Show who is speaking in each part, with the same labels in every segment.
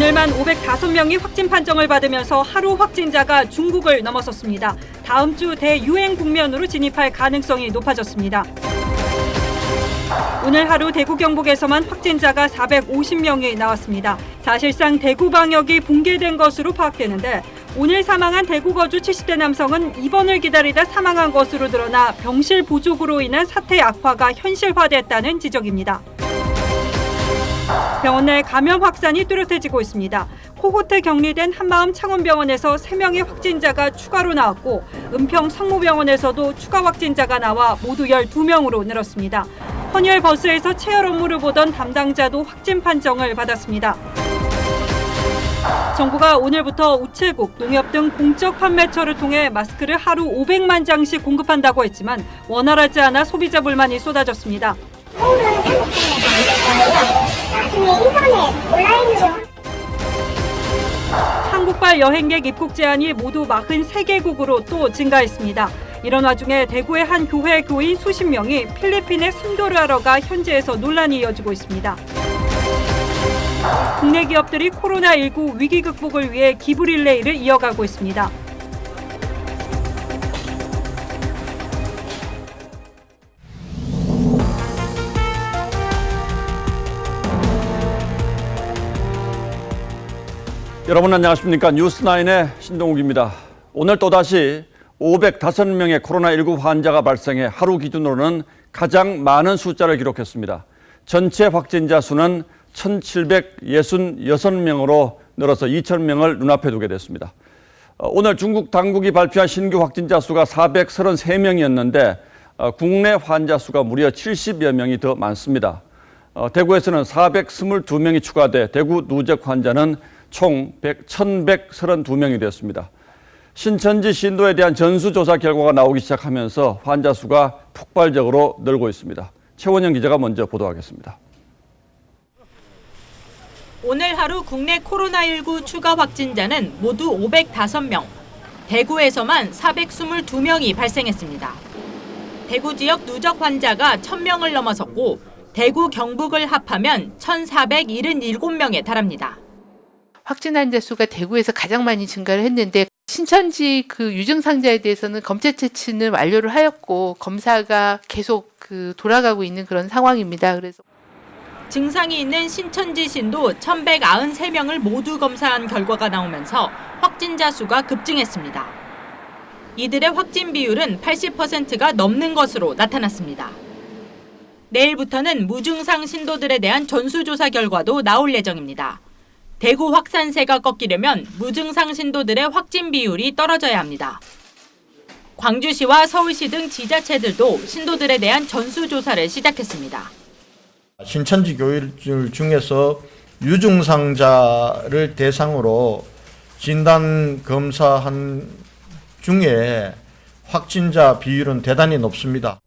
Speaker 1: 오늘만 505명이 확진 판정을 받으면서 하루 확진자가 중국을 넘어섰습니다. 다음 주 대유행 국면으로 진입할 가능성이 높아졌습니다. 오늘 하루 대구 경북에서만 확진자가 450명이 나왔습니다. 사실상 대구 방역이 붕괴된 것으로 파악되는데 오늘 사망한 대구 거주 70대 남성은 입원을 기다리다 사망한 것으로 드러나 병실 부족으로 인한 사태 악화가 현실화됐다는 지적입니다. 병원 내 감염 확산이 뚜렷해지고 있습니다. 코호트 격리된 한마음 창원병원에서 3명의 확진자가 추가로 나왔고 은평 성모병원에서도 추가 확진자가 나와 모두 12명으로 늘었습니다. 헌혈 버스에서 체열 업무를 보던 담당자도 확진 판정을 받았습니다. 정부가 오늘부터 우체국, 농협 등 공적 판매처를 통해 마스크를 하루 500만 장씩 공급한다고 했지만 원활하지 않아 소비자 불만이 쏟아졌습니다. 한국발 여행객 입국 제한이 모두 43개국으로 또 증가했습니다. 이런 와중에 대구의 한 교회 교인 수십 명이 필리핀에 선교를 하러 가 현지에서 논란이 이어지고 있습니다. 국내 기업들이 코로나19 위기 극복을 위해 기부 릴레이를 이어가고 있습니다.
Speaker 2: 여러분 안녕하십니까? 뉴스9의 신동욱입니다. 오늘 또다시 505명의 코로나19 환자가 발생해 하루 기준으로는 가장 많은 숫자를 기록했습니다. 전체 확진자 수는 1,766명으로 늘어서 2,000명을 눈앞에 두게 됐습니다. 오늘 중국 당국이 발표한 신규 확진자 수가 433명이었는데 국내 환자 수가 무려 70여 명이 더 많습니다. 대구에서는 422명이 추가돼 대구 누적 환자는 총 1,132명이 되었습니다. 신천지 신도에 대한 전수조사 결과가 나오기 시작하면서 환자 수가 폭발적으로 늘고 있습니다. 최원영 기자가 먼저 보도하겠습니다.
Speaker 3: 오늘 하루 국내 코로나19 추가 확진자는 모두 505명, 대구에서만 422명이 발생했습니다. 대구 지역 누적 환자가 1,000명을 넘어섰고 대구 경북을 합하면 1,477명에 달합니다.
Speaker 4: 확진 환자 수가 대구에서 가장 많이 증가를 했는데 신천지 그 유증상자에 대해서는 검체 채취는 완료를 하였고 검사가 계속 돌아가고 있는 그런 상황입니다. 그래서
Speaker 3: 증상이 있는 신천지 신도 1,193명을 모두 검사한 결과가 나오면서 확진자 수가 급증했습니다. 이들의 확진 비율은 80%가 넘는 것으로 나타났습니다. 내일부터는 무증상 신도들에 대한 전수조사 결과도 나올 예정입니다. 대구 확산세가 꺾이려면 무증상 신도들의 확진 비율이 떨어져야 합니다. 광주시와 서울시 등 지자체들도 신도들에 대한 전수조사를 시작했습니다.
Speaker 5: 신천지 교회들 중에서 유증상자를 대상으로 진단 검사한 중에 확진자 비율은 대단히 높습니다.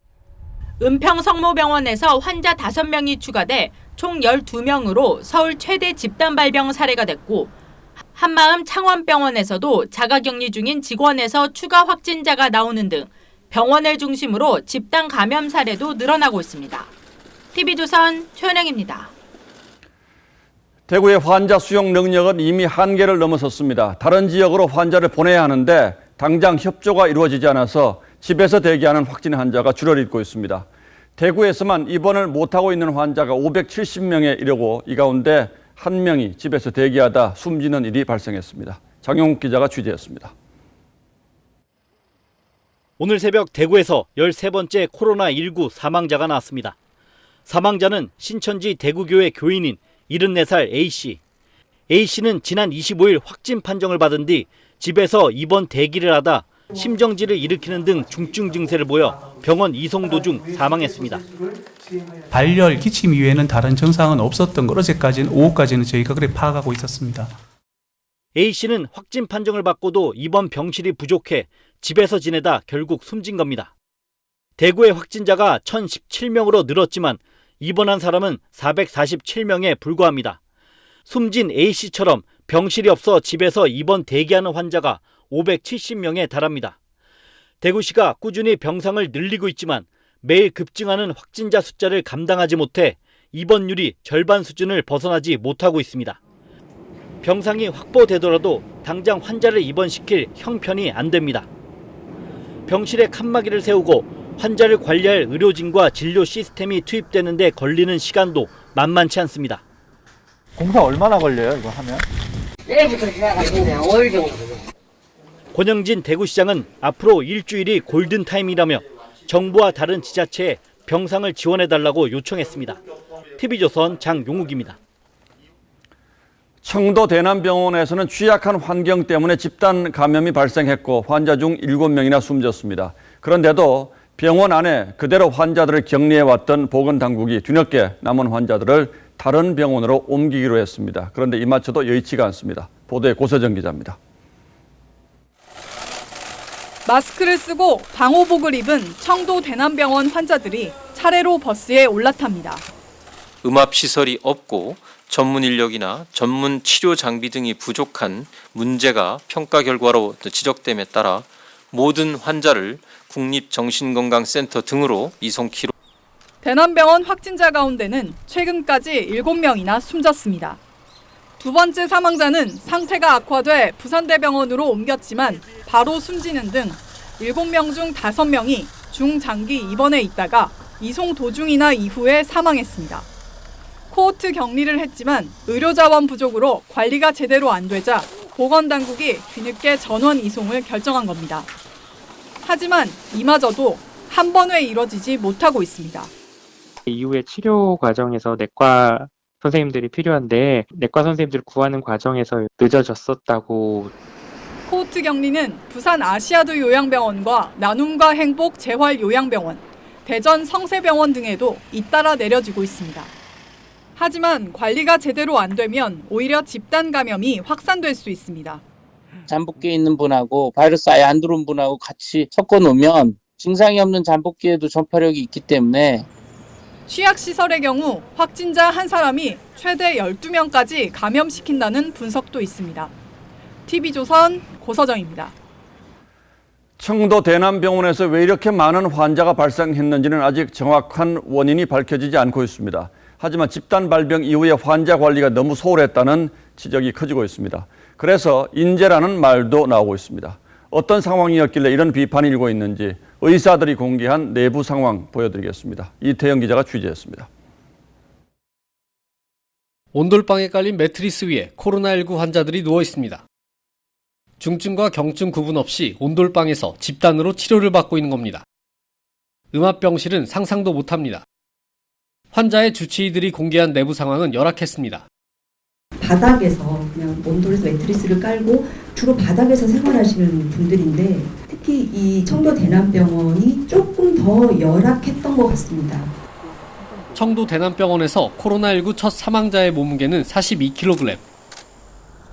Speaker 3: 은평 성모병원에서 환자 5명이 추가돼 총 12명으로 서울 최대 집단 발병 사례가 됐고 한마음 창원병원에서도 자가격리 중인 직원에서 추가 확진자가 나오는 등 병원을 중심으로 집단 감염 사례도 늘어나고 있습니다. TV조선 최은영입니다.
Speaker 2: 대구의 환자 수용 능력은 이미 한계를 넘어섰습니다. 다른 지역으로 환자를 보내야 하는데 당장 협조가 이루어지지 않아서 집에서 대기하는 확진 환자가 줄을 잇고 있습니다. 대구에서만 입원을 못하고 있는 환자가 570명에 이르고 이 가운데 1명이 집에서 대기하다 숨지는 일이 발생했습니다. 장용욱 기자가 취재했습니다.
Speaker 6: 오늘 새벽 대구에서 13번째 코로나19 사망자가 나왔습니다. 사망자는 신천지 대구교회 교인인 74살 A씨. A씨는 지난 25일 확진 판정을 받은 뒤 집에서 입원 대기를 하다 심정지를 일으키는 등 중증 증세를 보여 병원 이송 도중 사망했습니다.
Speaker 7: 발열, 기침 이외에는 다른 증상은 없었던 걸 어제까지는 오후까지는 저희가 그렇게 파악하고 있었습니다.
Speaker 6: A씨는 확진 판정을 받고도 입원 병실이 부족해 집에서 지내다 결국 숨진 겁니다. 대구의 확진자가 1,017명으로 늘었지만 입원한 사람은 447명에 불과합니다. 숨진 A씨처럼 병실이 없어 집에서 입원 대기하는 환자가 570명에 달합니다. 대구시가 꾸준히 병상을 늘리고 있지만 매일 급증하는 확진자 숫자를 감당하지 못해 입원율이 절반 수준을 벗어나지 못하고 있습니다. 병상이 확보되더라도 당장 환자를 입원시킬 형편이 안 됩니다. 병실에 칸막이를 세우고 환자를 관리할 의료진과 진료 시스템이 투입되는 데 걸리는 시간도 만만치 않습니다.
Speaker 8: 공사 얼마나 걸려요, 이거 하면?
Speaker 9: 내일부터 시작하시면 5일 정도.
Speaker 6: 권영진 대구시장은 앞으로 일주일이 골든타임이라며 정부와 다른 지자체에 병상을 지원해달라고 요청했습니다. TV조선 장용욱입니다.
Speaker 2: 청도 대남병원에서는 취약한 환경 때문에 집단 감염이 발생했고 환자 중 7명이나 숨졌습니다. 그런데도 병원 안에 그대로 환자들을 격리해왔던 보건당국이 뒤늦게 남은 환자들을 다른 병원으로 옮기기로 했습니다. 그런데 이마저도 여의치가 않습니다. 보도에 고서정 기자입니다.
Speaker 10: 마스크를 쓰고 방호복을 입은 청도 대남병원 환자들이 차례로 버스에 올라탑니다.
Speaker 11: 음압시설이 없고 전문 인력이나 전문 치료 장비 등이 부족한 문제가 평가 결과로 지적됨에 따라 모든 환자를 국립정신건강센터 등으로 이송키로.
Speaker 10: 대남병원 확진자 가운데는 최근까지 7명이나 숨졌습니다. 두 번째 사망자는 상태가 악화돼 부산대병원으로 옮겼지만 바로 숨지는 등 7명 중 5명이 중장기 입원해 있다가 이송 도중이나 이후에 사망했습니다. 코호트 격리를 했지만 의료자원 부족으로 관리가 제대로 안 되자 보건당국이 뒤늦게 전원 이송을 결정한 겁니다. 하지만 이마저도 한 번에 이뤄지지 못하고 있습니다.
Speaker 12: 이후에 치료 과정에서 내과 선생님들이 필요한데 내과 선생님들을 구하는 과정에서 늦어졌었다고.
Speaker 10: 코호트 격리는 부산 아시아드 요양병원과 나눔과 행복 재활 요양병원, 대전 성세병원 등에도 잇따라 내려지고 있습니다. 하지만 관리가 제대로 안 되면 오히려 집단 감염이 확산될 수 있습니다.
Speaker 9: 잠복기에 있는 분하고 바이러스 아예 안 들어온 분하고 같이 섞어 놓으면 증상이 없는 잠복기에도 전파력이 있기 때문에
Speaker 10: 취약시설의 경우 확진자 한 사람이 최대 12명까지 감염시킨다는 분석도 있습니다. TV조선 고서정입니다.
Speaker 2: 청도 대남병원에서 왜 이렇게 많은 환자가 발생했는지는 아직 정확한 원인이 밝혀지지 않고 있습니다. 하지만 집단 발병 이후에 환자 관리가 너무 소홀했다는 지적이 커지고 있습니다. 그래서 인재라는 말도 나오고 있습니다. 어떤 상황이었길래 이런 비판이 일고 있는지 의사들이 공개한 내부 상황 보여드리겠습니다. 이태영 기자가 취재했습니다.
Speaker 13: 온돌방에 깔린 매트리스 위에 코로나19 환자들이 누워 있습니다. 중증과 경증 구분 없이 온돌방에서 집단으로 치료를 받고 있는 겁니다. 음압병실은 상상도 못합니다. 환자의 주치의들이 공개한 내부 상황은 열악했습니다.
Speaker 14: 바닥에서 그냥 온돌에서 매트리스를 깔고 주로 바닥에서 생활하시는 분들인데 특히 이 청도 대남병원이 조금 더 열악했던 것 같습니다.
Speaker 13: 청도 대남병원에서 코로나19 첫 사망자의 몸무게는 42kg.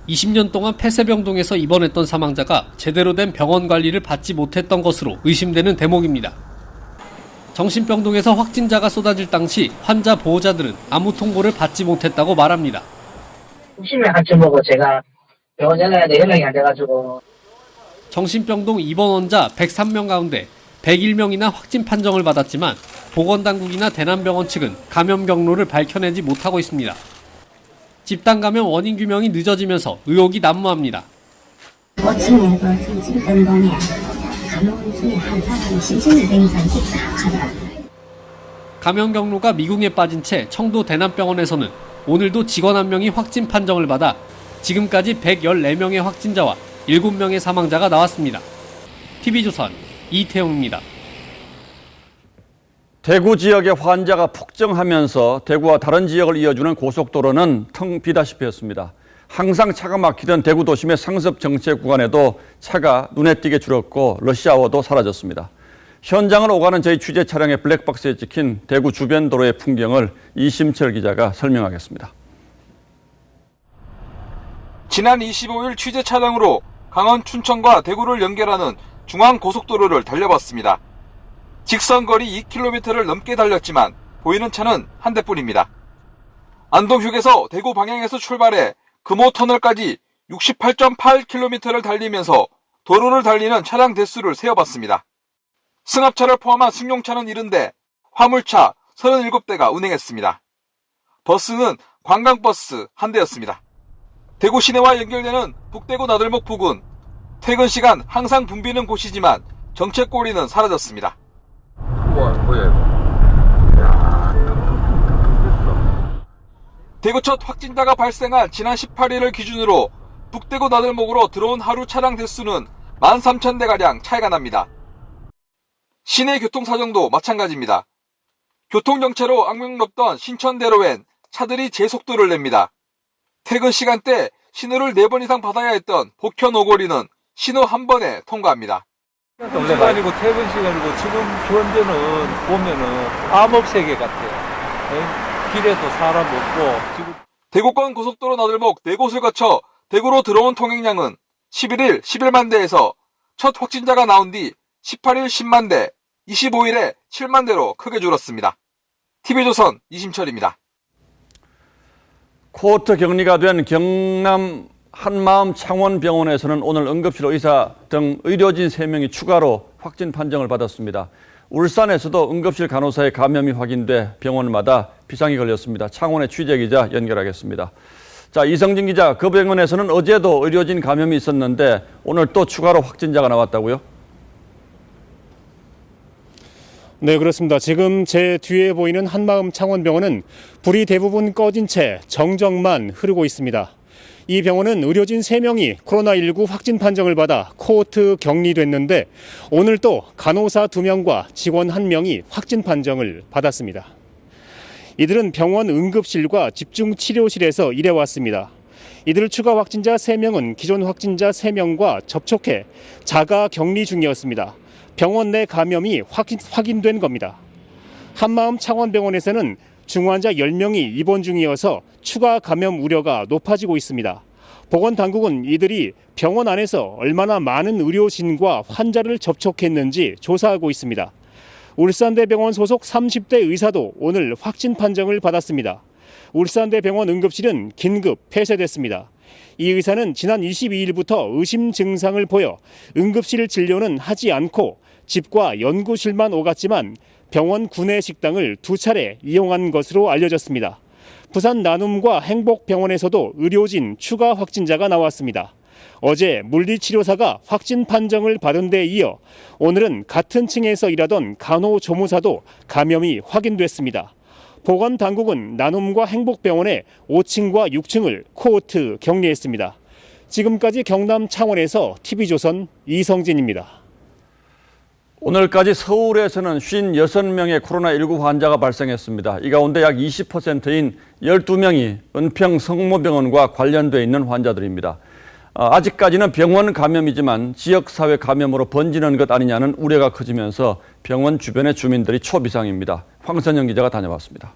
Speaker 13: 20년 동안 폐쇄병동에서 입원했던 사망자가 제대로 된 병원 관리를 받지 못했던 것으로 의심되는 대목입니다. 정신병동에서 확진자가 쏟아질 당시 환자 보호자들은 아무 통보를 받지 못했다고 말합니다.
Speaker 9: 의심을 같이 보고 제가 병원 전화해도 연락이 안 돼가지고.
Speaker 13: 정신병동 입원 환자 103명 가운데 101명이나 확진 판정을 받았지만 보건당국이나 대남병원 측은 감염 경로를 밝혀내지 못하고 있습니다. 집단 감염 원인 규명이 늦어지면서 의혹이 난무합니다.
Speaker 15: 아침에 그 정신병동에 감염 중에 한 사람이 심신이 증상이 있다 하더라고요.
Speaker 13: 감염 경로가 미궁에 빠진 채 청도 대남병원에서는 오늘도 직원 1명이 확진 판정을 받아 지금까지 114명의 확진자와 7명의 사망자가 나왔습니다. TV조선 이태용입니다.
Speaker 2: 대구 지역의 환자가 폭증하면서 대구와 다른 지역을 이어주는 고속도로는 텅 비다시피 했습니다. 항상 차가 막히던 대구 도심의 상습 정체 구간에도 차가 눈에 띄게 줄었고 러시아워도 사라졌습니다. 현장을 오가는 저희 취재 차량의 블랙박스에 찍힌 대구 주변 도로의 풍경을 이심철 기자가 설명하겠습니다.
Speaker 16: 지난 25일 취재 차량으로 강원 춘천과 대구를 연결하는 중앙고속도로를 달려봤습니다. 직선거리 2km를 넘게 달렸지만 보이는 차는 한 대뿐입니다. 안동휴게소 대구 방향에서 출발해 금호터널까지 68.8km를 달리면서 도로를 달리는 차량 대수를 세어봤습니다. 승합차를 포함한 승용차는 70대, 화물차 37대가 운행했습니다. 버스는 관광버스 한 대였습니다. 대구 시내와 연결되는 북대구 나들목 부근. 퇴근 시간 항상 붐비는 곳이지만 정체 꼬리는 사라졌습니다. 우와, 뭐야? 대구 첫 확진자가 발생한 지난 18일을 기준으로 북대구 나들목으로 들어온 하루 차량 대수는 13,000대가량 차이가 납니다. 시내 교통 사정도 마찬가지입니다. 교통정체로 악명높던 신천대로엔 차들이 제속도를 냅니다. 퇴근 시간대 신호를 4번 이상 받아야 했던 복현 오거리는 신호 한 번에 통과합니다.
Speaker 8: 시간이고 퇴근 시간이고 지금 현재는 보면은 암흑세계 같아요. 길에도 사람 없고. 지금
Speaker 16: 대구권 고속도로 나들목 4곳을 거쳐 대구로 들어온 통행량은 11일 11만 대에서 첫 확진자가 나온 뒤 18일 10만 대, 25일에 7만 대로 크게 줄었습니다. TV조선 이심철입니다.
Speaker 2: 코호트 격리가 된 경남 한마음 창원병원에서는 오늘 응급실 의사 등 의료진 3명이 추가로 확진 판정을 받았습니다. 울산에서도 응급실 간호사의 감염이 확인돼 병원마다 비상이 걸렸습니다. 창원의 취재기자 연결하겠습니다. 자, 이성진 기자, 그 병원에서는 어제도 의료진 감염이 있었는데 오늘 또 추가로 확진자가 나왔다고요?
Speaker 17: 네, 그렇습니다. 지금 제 뒤에 보이는 한마음 창원병원은 불이 대부분 꺼진 채 정적만 흐르고 있습니다. 이 병원은 의료진 3명이 코로나19 확진 판정을 받아 코호트 격리됐는데 오늘 또 간호사 2명과 직원 1명이 확진 판정을 받았습니다. 이들은 병원 응급실과 집중치료실에서 일해왔습니다. 이들 추가 확진자 3명은 기존 확진자 3명과 접촉해 자가 격리 중이었습니다. 병원 내 감염이 확인된 겁니다. 한마음 창원병원에서는 중환자 10명이 입원 중이어서 추가 감염 우려가 높아지고 있습니다. 보건당국은 이들이 병원 안에서 얼마나 많은 의료진과 환자를 접촉했는지 조사하고 있습니다. 울산대병원 소속 30대 의사도 오늘 확진 판정을 받았습니다. 울산대병원 응급실은 긴급 폐쇄됐습니다. 이 의사는 지난 22일부터 의심 증상을 보여 응급실 진료는 하지 않고 집과 연구실만 오갔지만 병원 구내 식당을 2차례 이용한 것으로 알려졌습니다. 부산 나눔과 행복병원에서도 의료진 추가 확진자가 나왔습니다. 어제 물리치료사가 확진 판정을 받은 데 이어 오늘은 같은 층에서 일하던 간호조무사도 감염이 확인됐습니다. 보건당국은 나눔과 행복병원의 5층과 6층을 코호트 격리했습니다. 지금까지 경남 창원에서 TV조선 이성진입니다.
Speaker 2: 오늘까지 서울에서는 56명의 코로나19 환자가 발생했습니다. 이 가운데 약 20%인 12명이 은평 성모병원과 관련돼 있는 환자들입니다. 아직까지는 병원 감염이지만 지역사회 감염으로 번지는 것 아니냐는 우려가 커지면서 병원 주변의 주민들이 초비상입니다. 황선영 기자가 다녀왔습니다.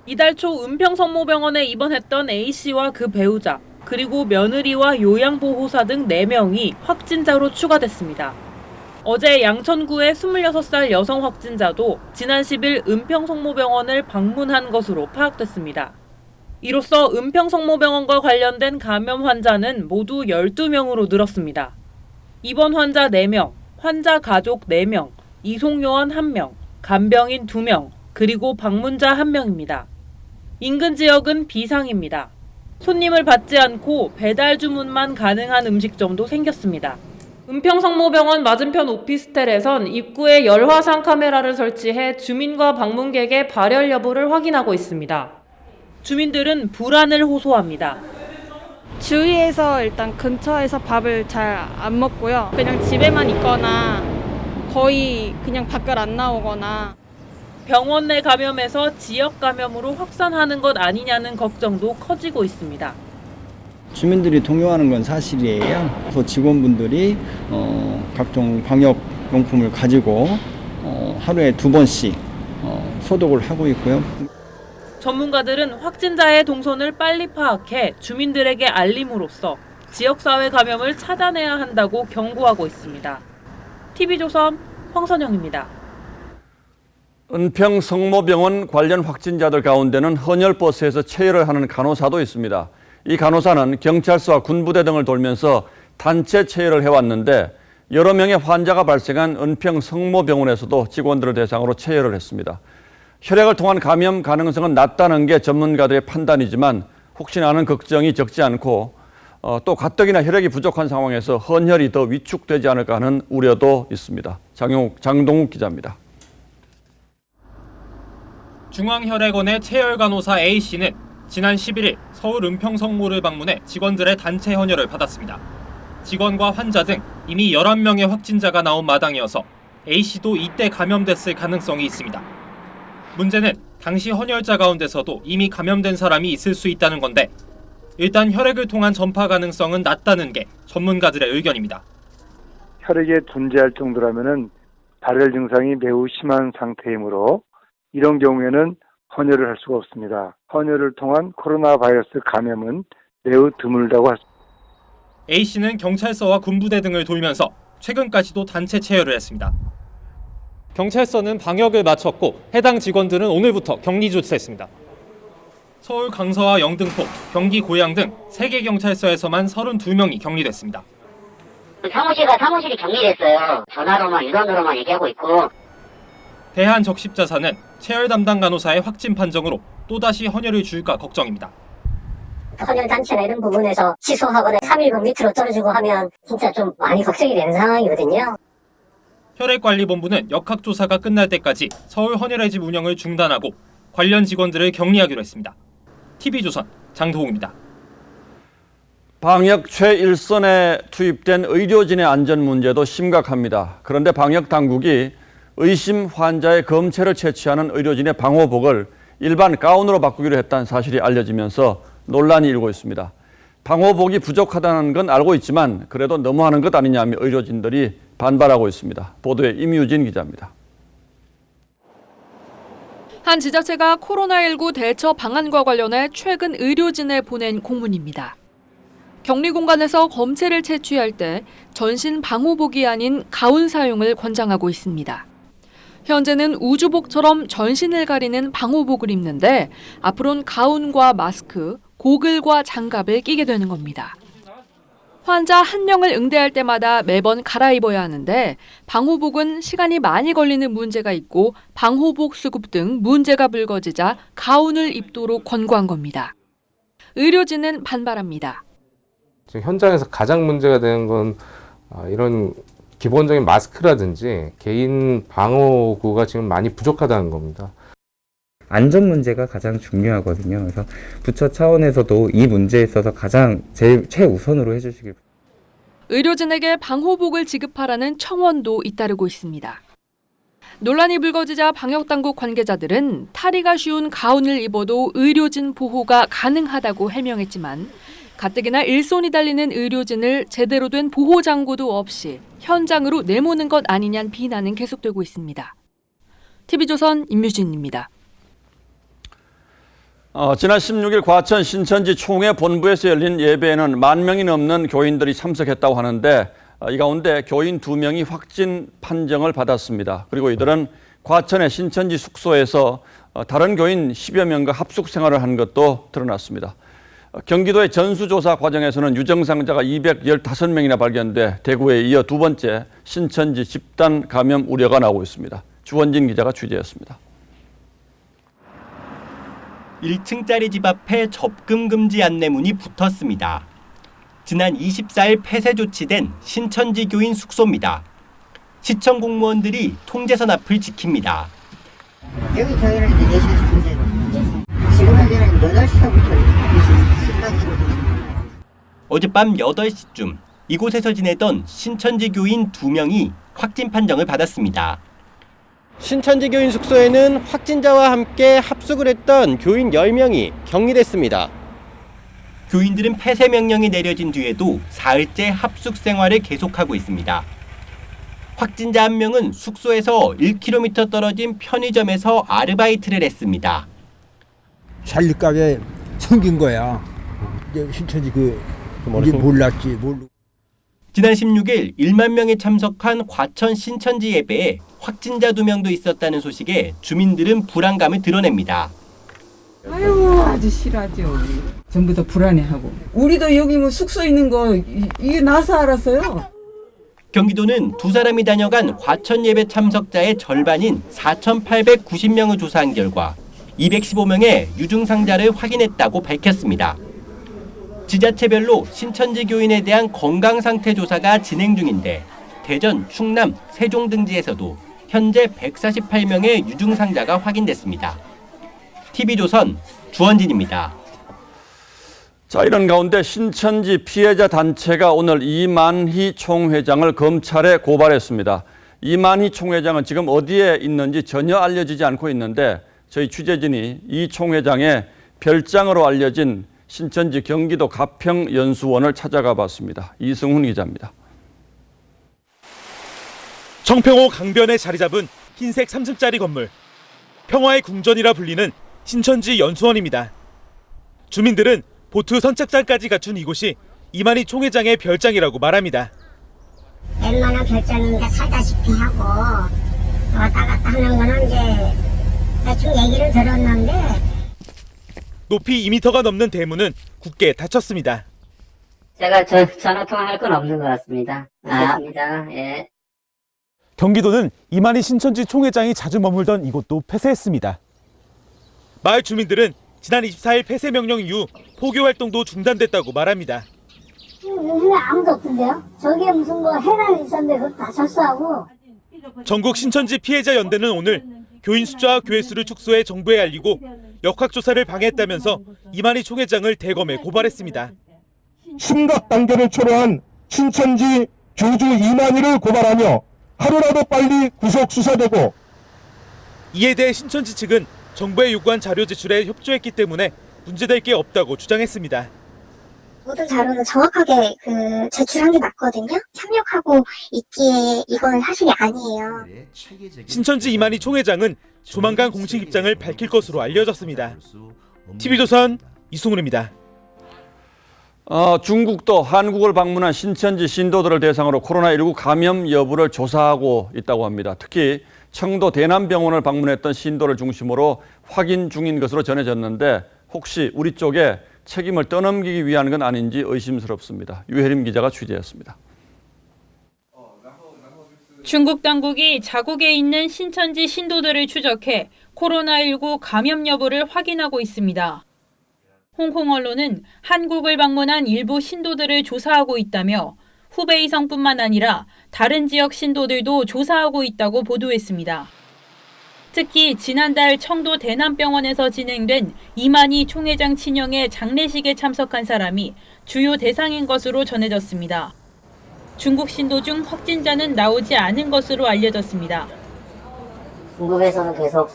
Speaker 3: 이달 초 은평 성모병원에 입원했던 A씨와 그 배우자, 그리고 며느리와 요양보호사 등 4명이 확진자로 추가됐습니다. 어제 양천구의 26살 여성 확진자도 지난 10일 은평성모병원을 방문한 것으로 파악됐습니다. 이로써 은평성모병원과 관련된 감염 환자는 모두 12명으로 늘었습니다. 입원 환자 4명, 환자 가족 4명, 이송요원 1명, 간병인 2명, 그리고 방문자 1명입니다. 인근 지역은 비상입니다. 손님을 받지 않고 배달 주문만 가능한 음식점도 생겼습니다. 은평성모병원 맞은편 오피스텔에선 입구에 열화상 카메라를 설치해 주민과 방문객의 발열 여부를 확인하고 있습니다. 주민들은 불안을 호소합니다.
Speaker 18: 주위에서 일단 근처에서 밥을 잘 안 먹고요. 그냥 집에만 있거나 거의 그냥 밖을 안 나오거나.
Speaker 3: 병원 내 감염에서 지역 감염으로 확산하는 것 아니냐는 걱정도 커지고 있습니다.
Speaker 19: 주민들이 동요하는 건 사실이에요. 그래서 직원분들이 각종 방역용품을 가지고 하루에 2번씩 소독을 하고 있고요.
Speaker 3: 전문가들은 확진자의 동선을 빨리 파악해 주민들에게 알림으로써 지역사회 감염을 차단해야 한다고 경고하고 있습니다. TV조선 황선영입니다.
Speaker 2: 은평 성모병원 관련 확진자들 가운데는 헌혈버스에서 체열을 하는 간호사도 있습니다. 이 간호사는 경찰서와 군부대 등을 돌면서 단체 체열을 해왔는데 여러 명의 환자가 발생한 은평 성모병원에서도 직원들을 대상으로 체열을 했습니다. 혈액을 통한 감염 가능성은 낮다는 게 전문가들의 판단이지만 혹시나 하는 걱정이 적지 않고 또 가뜩이나 혈액이 부족한 상황에서 헌혈이 더 위축되지 않을까 하는 우려도 있습니다. 장동욱 기자입니다.
Speaker 20: 중앙혈액원의 체열간호사 A씨는 지난 11일 서울 은평성모를 방문해 직원들의 단체 헌혈을 받았습니다. 직원과 환자 등 이미 11명의 확진자가 나온 마당이어서 A씨도 이때 감염됐을 가능성이 있습니다. 문제는 당시 헌혈자 가운데서도 이미 감염된 사람이 있을 수 있다는 건데 일단 혈액을 통한 전파 가능성은 낮다는 게 전문가들의 의견입니다.
Speaker 21: 혈액에 존재할 정도라면은 발열 증상이 매우 심한 상태이므로 이런 경우에는 헌혈을 할 수가 없습니다. 헌혈을 통한 코로나 바이러스 감염은 매우 드물다고 할 수 있습니다.
Speaker 20: A씨는 경찰서와 군부대 등을 돌면서 최근까지도 단체 체열을 했습니다. 경찰서는 방역을 마쳤고 해당 직원들은 오늘부터 격리 조치했습니다. 서울 강서와 영등포, 경기 고양 등 3개 경찰서에서만 32명이 격리됐습니다.
Speaker 22: 사무실이 격리됐어요. 전화로만 유선으로만 얘기하고 있고.
Speaker 20: 대한적십자사는 체열 담당 간호사의 확진 판정으로 또다시 헌혈을 줄까 걱정입니다.
Speaker 22: 헌혈 단체나 이런 부분에서 취소하거나 3일분 밑으로 떨어지고 하면 진짜 좀 많이 걱정이 되는 상황이거든요.
Speaker 20: 혈액관리본부는 역학조사가 끝날 때까지 서울 헌혈의 집 운영을 중단하고 관련 직원들을 격리하기로 했습니다. TV조선 장도웅입니다.
Speaker 2: 방역 최일선에 투입된 의료진의 안전 문제도 심각합니다. 그런데 방역 당국이 의심 환자의 검체를 채취하는 의료진의 방호복을 일반 가운으로 바꾸기로 했다는 사실이 알려지면서 논란이 일고 있습니다. 방호복이 부족하다는 건 알고 있지만 그래도 너무하는 것 아니냐며 의료진들이 반발하고 있습니다. 보도에 임유진 기자입니다.
Speaker 23: 한 지자체가 코로나19 대처 방안과 관련해 최근 의료진에 보낸 공문입니다. 격리 공간에서 검체를 채취할 때 전신 방호복이 아닌 가운 사용을 권장하고 있습니다. 현재는 우주복처럼 전신을 가리는 방호복을 입는데 앞으로는 가운과 마스크, 고글과 장갑을 끼게 되는 겁니다. 환자 1명을 응대할 때마다 매번 갈아입어야 하는데 방호복은 시간이 많이 걸리는 문제가 있고 방호복 수급 등 문제가 불거지자 가운을 입도록 권고한 겁니다. 의료진은 반발합니다.
Speaker 24: 지금 현장에서 가장 문제가 되는 건 이런 기본적인 마스크라든지 개인 방호구가 지금 많이 부족하다는 겁니다.
Speaker 25: 안전 문제가 가장 중요하거든요. 그래서 부처 차원에서도 이 문제에 있어서 가장 최우선으로 해주시길 바랍니다.
Speaker 23: 의료진에게 방호복을 지급하라는 청원도 잇따르고 있습니다. 논란이 불거지자 방역당국 관계자들은 탈의가 쉬운 가운을 입어도 의료진 보호가 가능하다고 해명했지만 가뜩이나 일손이 달리는 의료진을 제대로 된 보호 장구도 없이 현장으로 내모는 것 아니냐는 비난은 계속되고 있습니다. TV조선 임유진입니다.
Speaker 2: 지난 16일 과천 신천지 총회 본부에서 열린 예배에는 10,000명이 넘는 교인들이 참석했다고 하는데 이 가운데 교인 2명이 확진 판정을 받았습니다. 그리고 이들은 과천의 신천지 숙소에서 다른 교인 10여 명과 합숙 생활을 한 것도 드러났습니다. 경기도의 전수조사 과정에서는 유증상자가 215명이나 발견돼 대구에 이어 2번째 신천지 집단 감염 우려가 나오고 있습니다. 주원진 기자가 취재했습니다.
Speaker 26: 1층짜리 집 앞에 접근 금지 안내문이 붙었습니다. 지난 24일 폐쇄 조치된 신천지 교인 숙소입니다. 시청 공무원들이 통제선 앞을 지킵니다.
Speaker 22: 여기 저희는 이제 4시에서 문제고 지금 현재는 8시부터 10시까지.
Speaker 26: 어젯밤 8시쯤 이곳에서 지내던 신천지 교인 2명이 확진 판정을 받았습니다. 신천지 교인 숙소에는 확진자와 함께 합숙을 했던 교인 10명이 격리됐습니다. 교인들은 폐쇄 명령이 내려진 뒤에도 사흘째 합숙 생활을 계속하고 있습니다. 확진자 1명은 숙소에서 1km 떨어진 편의점에서 아르바이트를 했습니다.
Speaker 27: 살림값에 숨긴 거야. 신천지 이게 몰랐지.
Speaker 26: 지난 16일 1만 명이 참석한 과천 신천지 예배에 확진자 2명도 있었다는 소식에 주민들은 불안감을 드러냅니다.
Speaker 28: 아유, 아주 싫어하죠. 전부 다 불안해하고. 우리도 여기 뭐 숙소 있는 거 이게 나서 알았어요.
Speaker 26: 경기도는 2사람이 다녀간 과천 예배 참석자의 절반인 4,890명을 조사한 결과 215명의 유증상자를 확인했다고 밝혔습니다. 지자체별로 신천지 교인에 대한 건강 상태 조사가 진행 중인데 대전, 충남, 세종 등지에서도 현재 148명의 유증상자가 확인됐습니다. TV조선 주원진입니다.
Speaker 2: 자, 이런 가운데 신천지 피해자 단체가 오늘 이만희 총회장을 검찰에 고발했습니다. 이만희 총회장은 지금 어디에 있는지 전혀 알려지지 않고 있는데 저희 취재진이 이 총회장의 별장으로 알려진 신천지 경기도 가평연수원을 찾아가 봤습니다. 이승훈 기자입니다.
Speaker 1: 청평호 강변에 자리 잡은 흰색 3층짜리 건물. 평화의 궁전이라 불리는 신천지 연수원입니다. 주민들은 보트 선착장까지 갖춘 이곳이 이만희 총회장의 별장이라고 말합니다.
Speaker 15: 웬만한 별장인데 살다시피 하고 왔다 갔다 하는 거는 이제 대충 얘기를 들었는데
Speaker 1: 높이 2m가 넘는 대문은 굳게 닫혔습니다.
Speaker 22: 제가 전화 통화할 건 없는 것 같습니다. 알겠습니다. 예.
Speaker 1: 경기도는 이만희 신천지 총회장이 자주 머물던 이곳도 폐쇄했습니다. 마을 주민들은 지난 24일 폐쇄 명령 이후 포교 활동도 중단됐다고 말합니다.
Speaker 15: 요즘에 아무도 없던데요? 저기에 무슨 뭐 해당이 있었는데 그거 다 철수하고.
Speaker 1: 전국 신천지 피해자 연대는 오늘 교인 숫자와 교회 수를 축소해 정부에 알리고 역학조사를 방해했다면서 이만희 총회장을 대검에 고발했습니다.
Speaker 4: 심각 단계를 초래한 신천지 교주 이만희를 고발하며 하루라도 빨리 구속 수사되고.
Speaker 1: 이에 대해 신천지 측은 정부에 요구한 자료 제출에 협조했기 때문에 문제될 게 없다고 주장했습니다.
Speaker 15: 모든 자료는 정확하게 제출한 게 맞거든요. 협력하고 있기에 이건 사실이 아니에요.
Speaker 1: 신천지 이만희 총회장은 조만간 공식 입장을 밝힐 것으로 알려졌습니다. TV조선 이승훈입니다.
Speaker 2: 중국도 한국을 방문한 신천지 신도들을 대상으로 코로나19 감염 여부를 조사하고 있다고 합니다. 특히 청도 대남병원을 방문했던 신도를 중심으로 확인 중인 것으로 전해졌는데 혹시 우리 쪽에 책임을 떠넘기기 위한 건 아닌지 의심스럽습니다. 유혜림 기자가 취재했습니다.
Speaker 3: 중국 당국이 자국에 있는 신천지 신도들을 추적해 코로나19 감염 여부를 확인하고 있습니다. 홍콩 언론은 한국을 방문한 일부 신도들을 조사하고 있다며 후베이성뿐만 아니라 다른 지역 신도들도 조사하고 있다고 보도했습니다. 특히 지난달 청도 대남병원에서 진행된 이만희 총회장 친형의 장례식에 참석한 사람이 주요 대상인 것으로 전해졌습니다. 중국 신도 중 확진자는 나오지 않은 것으로 알려졌습니다.
Speaker 22: 중국에서는 계속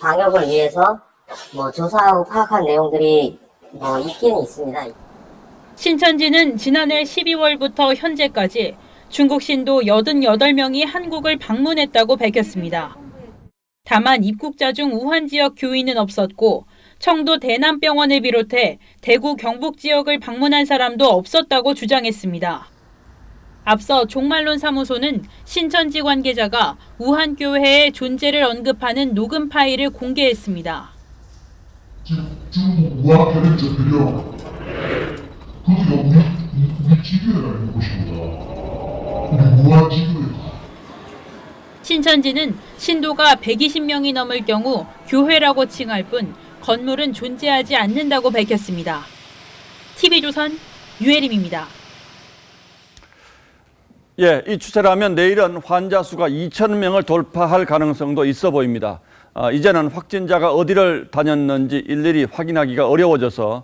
Speaker 22: 방역을 위해서 조사하고 파악한 내용들이 있기는 있습니다.
Speaker 3: 신천지는 지난해 12월부터 현재까지 중국 신도 88명이 한국을 방문했다고 밝혔습니다. 다만 입국자 중 우한 지역 교인은 없었고 청도 대남병원을 비롯해 대구 경북 지역을 방문한 사람도 없었다고 주장했습니다. 앞서 종말론 사무소는 신천지 관계자가 우한 교회의 존재를 언급하는 녹음 파일을 공개했습니다.
Speaker 4: 중국 우한 편입자들이요. 그것도 우리 지교회가 있는 곳입니다. 우리 우한 지교회.
Speaker 3: 신천지는 신도가 120명이 넘을 경우 교회라고 칭할 뿐 건물은 존재하지 않는다고 밝혔습니다. TV조선 유혜림입니다.
Speaker 2: 예, 이 추세라면 내일은 환자 수가 2,000명을 돌파할 가능성도 있어 보입니다. 이제는 확진자가 어디를 다녔는지 일일이 확인하기가 어려워져서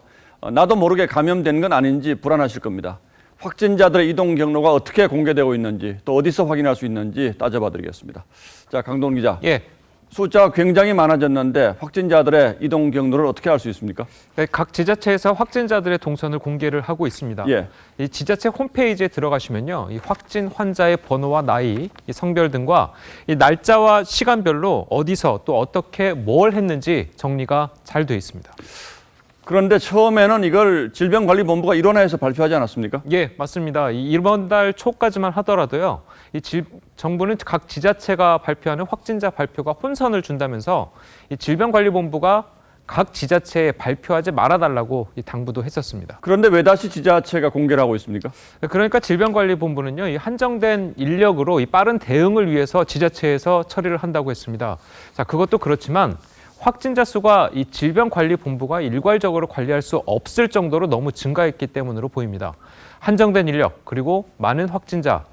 Speaker 2: 나도 모르게 감염된 건 아닌지 불안하실 겁니다. 확진자들의 이동 경로가 어떻게 공개되고 있는지 또 어디서 확인할 수 있는지 따져봐 드리겠습니다. 자, 강동 기자.
Speaker 5: 예.
Speaker 2: 숫자가 굉장히 많아졌는데 확진자들의 이동 경로를 어떻게 알 수 있습니까?
Speaker 5: 네, 각 지자체에서 확진자들의 동선을 공개를 하고 있습니다.
Speaker 2: 예.
Speaker 5: 이 지자체 홈페이지에 들어가시면요, 이 확진 환자의 번호와 나이, 이 성별 등과 이 날짜와 시간별로 어디서 또 어떻게 뭘 했는지 정리가 잘 돼 있습니다.
Speaker 2: 그런데 처음에는 이걸 질병관리본부가 일원화해서 발표하지 않았습니까?
Speaker 5: 예, 맞습니다. 이번 달 초까지만 하더라도요, 정부는 각 지자체가 발표하는 확진자 발표가 혼선을 준다면서 이 질병관리본부가 각 지자체에 발표하지 말아달라고 당부도 했었습니다.
Speaker 2: 그런데 왜 다시 지자체가 공개를 하고 있습니까?
Speaker 5: 그러니까 질병관리본부는요, 이 한정된 인력으로 이 빠른 대응을 위해서 지자체에서 처리를 한다고 했습니다. 자, 그것도 그렇지만 확진자 수가 이 질병관리본부가 일괄적으로 관리할 수 없을 정도로 너무 증가했기 때문으로 보입니다. 한정된 인력 그리고 많은 확진자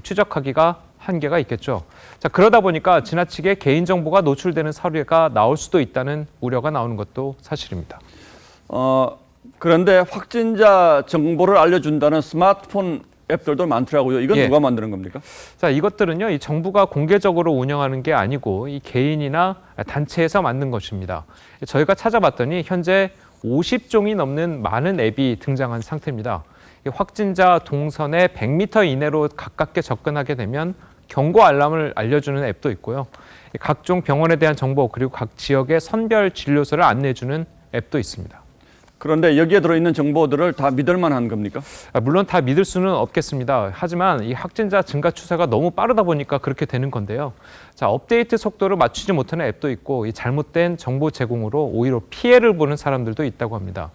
Speaker 5: 추적하기가 한계가 있겠죠. 자, 그러다 보니까 지나치게 개인정보가 노출되는 사례가 나올 수도 있다는 우려가 나오는 것도 사실입니다.
Speaker 2: 그런데 확진자 정보를 알려준다는 스마트폰 앱들도 많더라고요. 이건 누가 만드는 겁니까?
Speaker 5: 자, 이것들은요, 이 정부가 공개적으로 운영하는 게 아니고 이 개인이나 단체에서 만든 것입니다. 저희가 찾아봤더니 현재 50종이 넘는 많은 앱이 등장한 상태입니다. 확진자 동선에 100m 이내로 가깝게 접근하게 되면 경고 알람을 알려주는 앱도 있고요. 각종 병원에 대한 정보 그리고 각 지역의 선별 진료소를 안내해주는 앱도 있습니다.
Speaker 2: 그런데 여기에 들어있는 정보들을 다 믿을 만한 겁니까?
Speaker 5: 물론 다 믿을 수는 없겠습니다. 하지만 이 확진자 증가 추세가 너무 빠르다 보니까 그렇게 되는 건데요. 자, 업데이트 속도를 맞추지 못하는 앱도 있고 이 잘못된 정보 제공으로 오히려 피해를 보는 사람들도 있다고 합니다.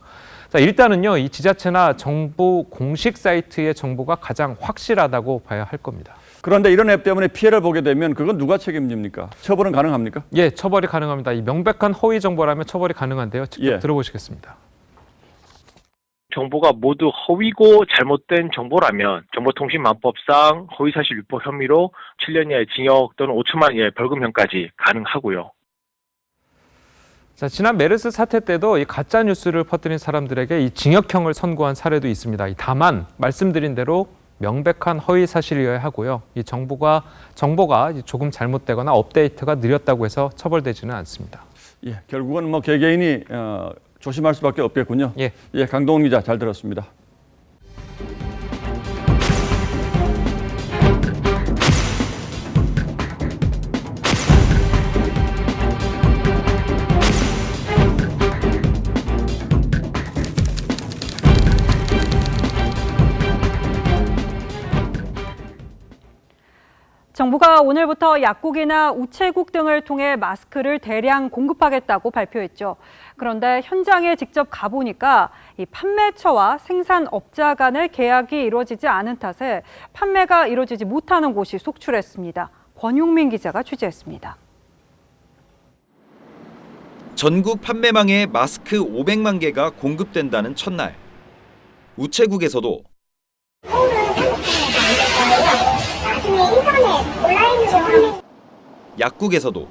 Speaker 5: 자, 일단은요, 이 지자체나 정부 공식 사이트의 정보가 가장 확실하다고 봐야 할 겁니다.
Speaker 2: 그런데 이런 앱 때문에 피해를 보게 되면 그건 누가 책임집니까? 처벌은 가능합니까?
Speaker 5: 예, 처벌이 가능합니다. 이 명백한 허위 정보라면 처벌이 가능한데요. 직접 들어보시겠습니다.
Speaker 6: 정보가 모두 허위고 잘못된 정보라면 정보통신망법상 허위사실 유포 혐의로 7년 이하의 징역 또는 5천만 원 이하의 벌금형까지 가능하고요.
Speaker 5: 자, 지난 메르스 사태 때도 이 가짜 뉴스를 퍼뜨린 사람들에게 이 징역형을 선고한 사례도 있습니다. 다만 말씀드린 대로 명백한 허위 사실이어야 하고요. 이 정보가 조금 잘못되거나 업데이트가 느렸다고 해서 처벌되지는 않습니다.
Speaker 2: 예, 결국은 뭐 개개인이 조심할 수밖에 없겠군요. 예, 강동원 기자 잘 들었습니다.
Speaker 7: 정부가 오늘부터 약국이나 우체국 등을 통해 마스크를 대량 공급하겠다고 발표했죠. 그런데 현장에 직접 가보니까 이 판매처와 생산업자 간의 계약이 이루어지지 않은 탓에 판매가 이루어지지 못하는 곳이 속출했습니다. 권용민 기자가 취재했습니다.
Speaker 9: 전국 판매망에 마스크 500만 개가 공급된다는 첫날. 우체국에서도 약국에서도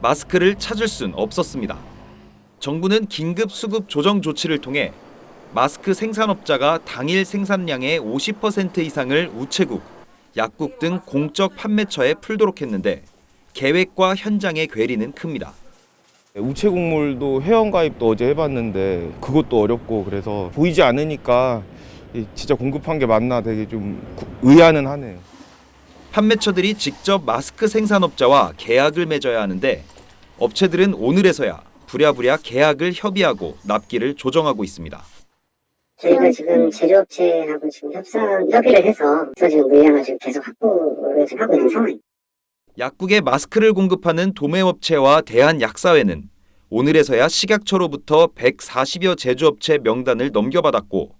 Speaker 9: 마스크를 찾을 순 없었습니다. 정부는 긴급 수급 조정 조치를 통해 마스크 생산업자가 당일 생산량의 50% 이상을 우체국, 약국 등 공적 판매처에 풀도록 했는데 계획과 현장의 괴리는 큽니다.
Speaker 10: 우체국물도 회원가입도 어제 해봤는데 그것도 어렵고 그래서 보이지 않으니까 진짜 공급한 게 맞나 되게 좀 의아는 하네요.
Speaker 9: 판매처들이 직접 마스크 생산업자와 계약을 맺어야 하는데 업체들은 오늘에서야 부랴부랴 계약을 협의하고 납기를 조정하고 있습니다.
Speaker 22: 저희가 지금 제조업체하고 지금 협의를 해서 지금 물량을 지금 계속 확보를 하고 있는 상황입니다.
Speaker 9: 약국에 마스크를 공급하는 도매업체와 대한약사회는 오늘에서야 식약처로부터 140여 제조업체 명단을 넘겨받았고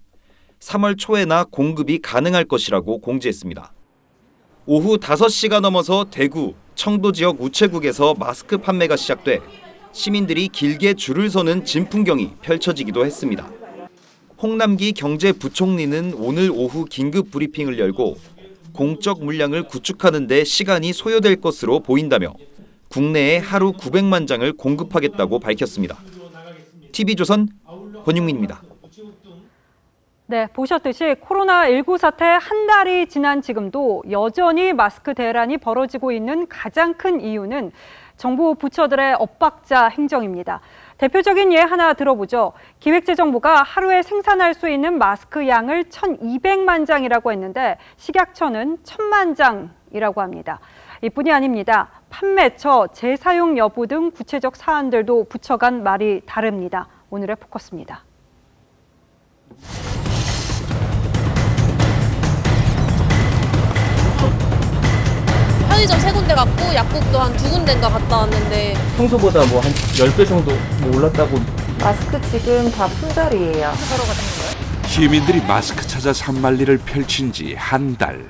Speaker 9: 3월 초에나 공급이 가능할 것이라고 공지했습니다. 오후 5시가 넘어서 대구, 청도 지역 우체국에서 마스크 판매가 시작돼 시민들이 길게 줄을 서는 진풍경이 펼쳐지기도 했습니다. 홍남기 경제부총리는 오늘 오후 긴급 브리핑을 열고 공적 물량을 구축하는 데 시간이 소요될 것으로 보인다며 국내에 하루 900만 장을 공급하겠다고 밝혔습니다. TV조선 권용민입니다.
Speaker 7: 네, 보셨듯이 코로나19 사태 한 달이 지난 지금도 여전히 마스크 대란이 벌어지고 있는 가장 큰 이유는 정부 부처들의 엇박자 행정입니다. 대표적인 예 하나 들어보죠. 기획재정부가 하루에 생산할 수 있는 마스크 양을 1,200만 장이라고 했는데 식약처는 1,000만 장이라고 합니다. 이뿐이 아닙니다. 판매처, 재사용 여부 등 구체적 사안들도 부처 간 말이 다릅니다. 오늘의 포커스입니다.
Speaker 11: 편의점 3군데 갔고 약국도 한 2군데인가 갔다 왔는데
Speaker 12: 평소보다 뭐 한 10배 정도 올랐다고
Speaker 8: 마스크 지금 다 품절이에요.
Speaker 12: 시민들이 마스크 찾아 산만리를 펼친 지 한 달.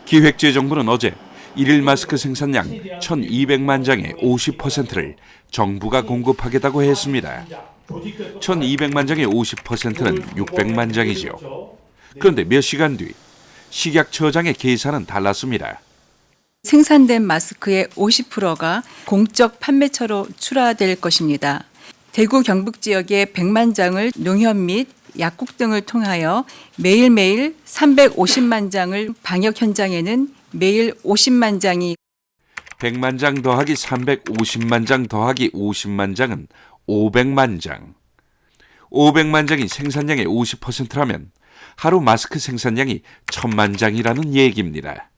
Speaker 12: 기획재정부는 어제 일일 마스크 생산량 1,200만 장의 50%를 정부가 공급하겠다고 했습니다. 1,200만 장의 50%는 600만 장이죠. 그런데 몇 시간 뒤 식약처장의 계산은 달랐습니다.
Speaker 13: 생산된 마스크의 50%가 공적 판매처로 출하될 것입니다. 대구 경북 지역의 100만 장을 농협 및 약국 등을 통하여 매일매일 350만 장을 방역 현장에는 매일 50만 장이
Speaker 12: 100만 장 더하기 350만 장 더하기 50만 장은 500만 장. 500만 장이 생산량의 50%라면 하루 마스크 생산량이 1,000만 장이라는 얘기입니다.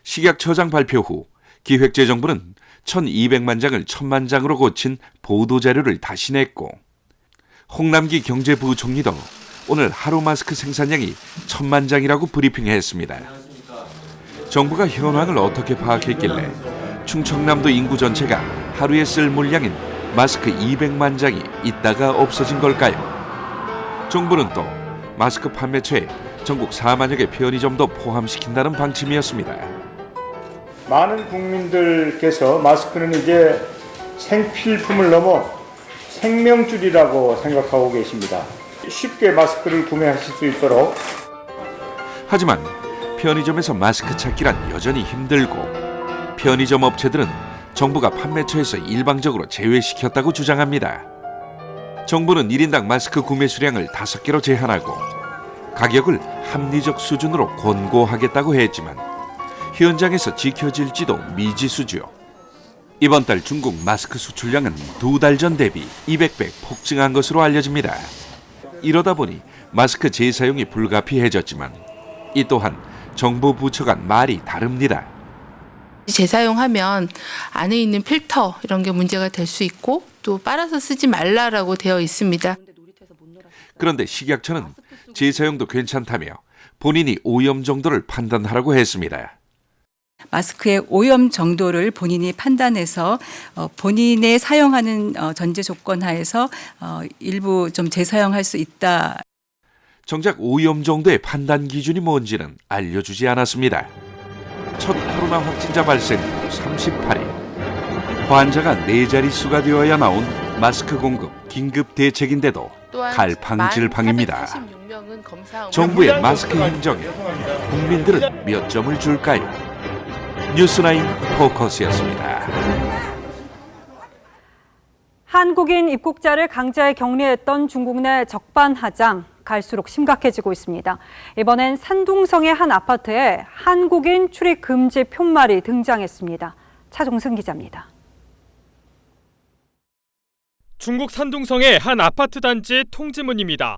Speaker 12: 식약처장 발표 후 기획재정부는 1,200만 장을 1,000만 장으로 고친 보도자료를 다시 냈고 홍남기 경제부총리도 오늘 하루 마스크 생산량이 1,000만 장이라고 브리핑했습니다. 정부가 현황을 어떻게 파악했길래 충청남도 인구 전체가 하루에 쓸 물량인 마스크 200만 장이 있다가 없어진 걸까요? 정부는 또 마스크 판매처에 전국 4만여 개 편의점도 포함시킨다는 방침이었습니다.
Speaker 14: 많은 국민들께서 마스크는 이제 생필품을 넘어 생명줄이라고 생각하고 계십니다. 쉽게 마스크를 구매하실 수 있도록.
Speaker 12: 하지만 편의점에서 마스크 찾기란 여전히 힘들고 편의점 업체들은 정부가 판매처에서 일방적으로 제외시켰다고 주장합니다. 정부는 1인당 마스크 구매 수량을 5개로 제한하고 가격을 합리적 수준으로 권고하겠다고 했지만 현장에서 지켜질지도 미지수죠. 이번 달 중국 마스크 수출량은 2달 전 대비 200배 폭증한 것으로 알려집니다. 이러다 보니 마스크 재사용이 불가피해졌지만 이 또한 정부 부처 간 말이 다릅니다.
Speaker 16: 재사용하면 안에 있는 필터 이런 게 문제가 될 수 있고 또 빨아서 쓰지 말라라고 되어 있습니다.
Speaker 12: 그런데 식약처는 재사용도 괜찮다며 본인이 오염 정도를 판단하라고 했습니다.
Speaker 13: 마스크의 오염 정도를 본인이 판단해서 본인의 사용하는 전제 조건 하에서 일부 좀 재사용할 수 있다.
Speaker 12: 정작 오염 정도의 판단 기준이 뭔지는 알려주지 않았습니다. 첫 코로나 확진자 발생 후 38일. 환자가 4자릿수가 되어야 나온 마스크 공급 긴급 대책인데도 갈팡질팡입니다. 정부의 마스크 행정에 국민들은 몇 점을 줄까요? 뉴스나인 포커스였습니다.
Speaker 7: 한국인 입국자를 강제 격리했던 중국 내 적반하장 갈수록 심각해지고 있습니다. 이번엔 산둥성의 한 아파트에 한국인 출입 금지 푯말이 등장했습니다. 차종승 기자입니다.
Speaker 17: 중국 산둥성의 한 아파트 단지 통지문입니다.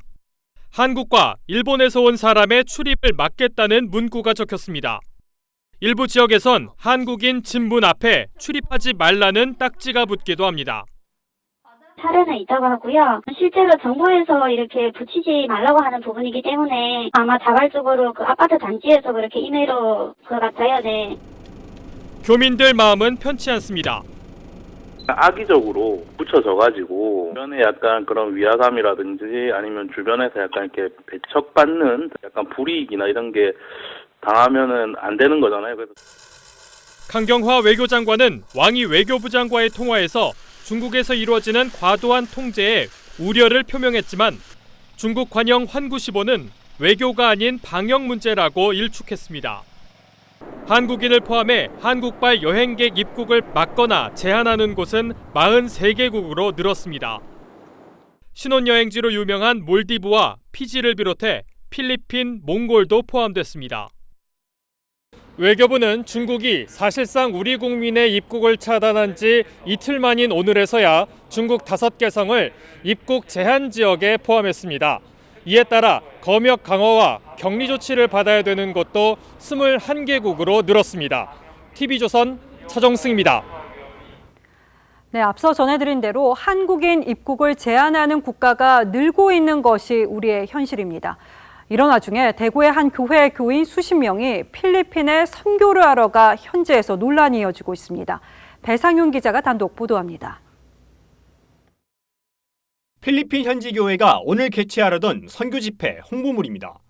Speaker 17: 한국과 일본에서 온 사람의 출입을 막겠다는 문구가 적혔습니다. 일부 지역에선 한국인 집 문 앞에 출입하지 말라는 딱지가 붙기도 합니다.
Speaker 18: 사례는 있다고 하고요. 실제로 정부에서 이렇게 붙이지 말라고 하는 부분이기 때문에 아마 자발적으로 그 아파트 단지에서 그렇게 임의로 그 같아요. 네.
Speaker 17: 교민들 마음은 편치 않습니다.
Speaker 19: 악의적으로 붙여져가지고 주변에 약간 그런 위화감이라든지 아니면 주변에서 약간 이렇게 배척받는 약간 불이익이나 이런 게 당하면은 안 되는 거잖아요. 그래서
Speaker 17: 강경화 외교장관은 왕이 외교부장과의 통화에서 중국에서 이루어지는 과도한 통제에 우려를 표명했지만 중국 관영 환구시보는 외교가 아닌 방역 문제라고 일축했습니다. 한국인을 포함해 한국발 여행객 입국을 막거나 제한하는 곳은 43개국으로 늘었습니다. 신혼여행지로 유명한 몰디브와 피지를 비롯해 필리핀, 몽골도 포함됐습니다. 외교부는 중국이 사실상 우리 국민의 입국을 차단한 지 이틀 만인 오늘에서야 중국 5개성을 입국 제한 지역에 포함했습니다. 이에 따라 검역 강화와 격리 조치를 받아야 되는 곳도 21개국으로 늘었습니다. TV조선 차정승입니다.
Speaker 7: 네, 앞서 전해드린 대로 한국인 입국을 제한하는 국가가 늘고 있는 것이 우리의 현실입니다. 이런 와중에 대구의 한 교회 교인 수십 명이 필리핀에 선교를 하러 가 현지에서 논란이 이어지고 있습니다. 배상윤 기자가 단독 보도합니다.
Speaker 14: 필리핀 현지 교회가 오늘 개최하려던 선교 집회 홍보물입니다.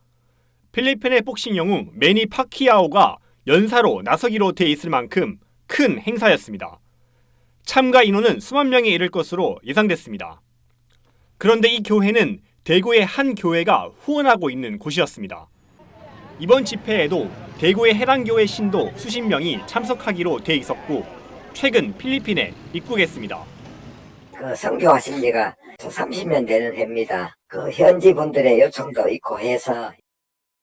Speaker 14: 필리핀의 복싱 영웅 매니 파키아오가 연사로 나서기로 돼 있을 만큼 큰 행사였습니다. 참가 인원은 수만 명에 이를 것으로 예상됐습니다. 그런데 이 교회는 대구의 한 교회가 후원하고 있는 곳이었습니다. 이번 집회에도 대구의 해당 교회 신도 수십 명이 참석하기로 돼 있었고 최근 필리핀에 입국했습니다.
Speaker 20: 선교하신 지가 30년 되는 해입니다. 현지 분들의 요청도 있고 해서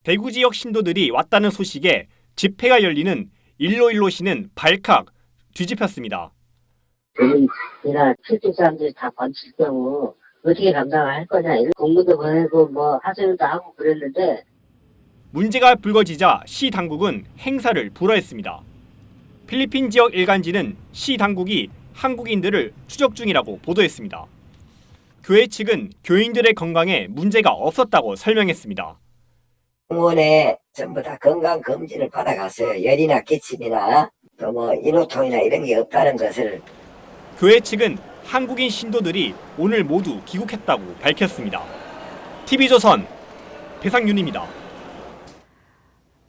Speaker 14: 대구 지역 신도들이 왔다는 소식에 집회가 열리는 일로일로시는 발칵 뒤집혔습니다.
Speaker 21: 이나 필주 사람들이 다 번칠 경우 어떻게 감당할 거냐. 공부도 보내고 하소연도 하고 그랬는데
Speaker 14: 문제가 불거지자 시 당국은 행사를 불허했습니다. 필리핀 지역 일간지는 시 당국이 한국인들을 추적 중이라고 보도했습니다. 교회 측은 교인들의 건강에 문제가 없었다고 설명했습니다.
Speaker 20: 병원에 전부 다 건강 검진을 받아갔어요. 열이나 기침이나 또 인후통이나 이런 게 없다는 것을.
Speaker 14: 교회 측은 한국인 신도들이 오늘 모두 귀국했다고 밝혔습니다. TV조선 배상윤입니다.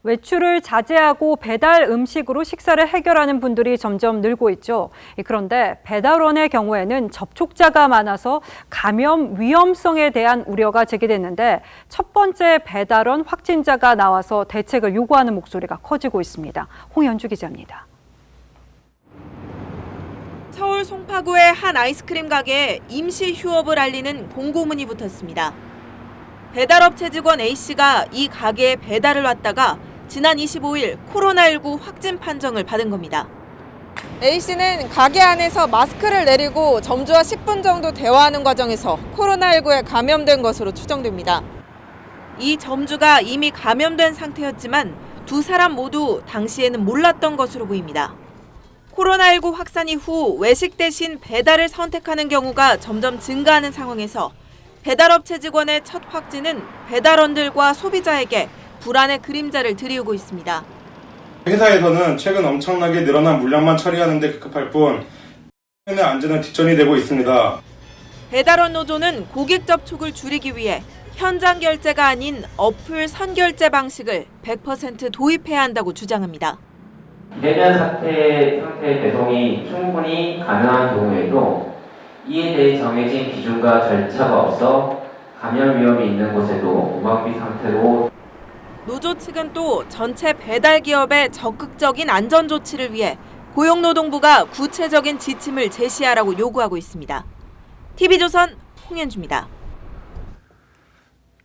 Speaker 7: 외출을 자제하고 배달 음식으로 식사를 해결하는 분들이 점점 늘고 있죠. 그런데 배달원의 경우에는 접촉자가 많아서 감염 위험성에 대한 우려가 제기됐는데 첫 번째 배달원 확진자가 나와서 대책을 요구하는 목소리가 커지고 있습니다. 홍현주 기자입니다.
Speaker 3: 서울 송파구의 한 아이스크림 가게에 임시 휴업을 알리는 공고문이 붙었습니다. 배달업체 직원 A씨가 이 가게에 배달을 왔다가 지난 25일 코로나19 확진 판정을 받은 겁니다.
Speaker 23: A씨는 가게 안에서 마스크를 내리고 점주와 10분 정도 대화하는 과정에서 코로나19에 감염된 것으로 추정됩니다.
Speaker 3: 이 점주가 이미 감염된 상태였지만 두 사람 모두 당시에는 몰랐던 것으로 보입니다. 코로나19 확산 이후 외식 대신 배달을 선택하는 경우가 점점 증가하는 상황에서 배달업체 직원의 첫 확진은 배달원들과 소비자에게 불안의 그림자를 드리우고 있습니다.
Speaker 24: 회사에서는 최근 엄청나게 늘어난 물량만 처리하는 데 급급할 뿐 회사의 안전은 뒷전이 되고 있습니다.
Speaker 3: 배달원 노조는 고객 접촉을 줄이기 위해 현장 결제가 아닌 어플 선결제 방식을 100% 도입해야 한다고 주장합니다.
Speaker 25: 비대면 상태의 배송이 충분히 가능한 경우에도 이에 대해 정해진 기준과 절차가 없어 감염 위험이 있는 곳에도 무방비 상태로.
Speaker 3: 노조 측은 또 전체 배달 기업의 적극적인 안전 조치를 위해 고용노동부가 구체적인 지침을 제시하라고 요구하고 있습니다. TV조선 홍현주입니다.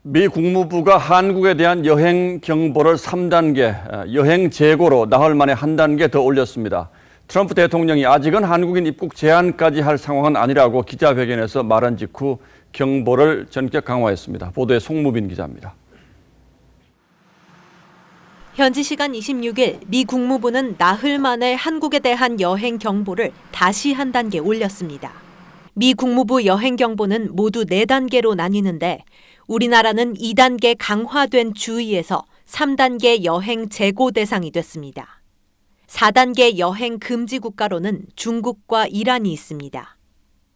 Speaker 2: 미 국무부가 한국에 대한 여행 경보를 3단계, 여행 재고로 나흘 만에 한 단계 더 올렸습니다. 트럼프 대통령이 아직은 한국인 입국 제한까지 할 상황은 아니라고 기자회견에서 말한 직후 경보를 전격 강화했습니다. 보도에 송무빈 기자입니다.
Speaker 3: 현지 시간 26일 미 국무부는 나흘 만에 한국에 대한 여행 경보를 다시 한 단계 올렸습니다. 미 국무부 여행 경보는 모두 4단계로 나뉘는데 우리나라는 2단계 강화된 주의에서 3단계 여행 재고 대상이 됐습니다. 4단계 여행 금지 국가로는 중국과 이란이 있습니다.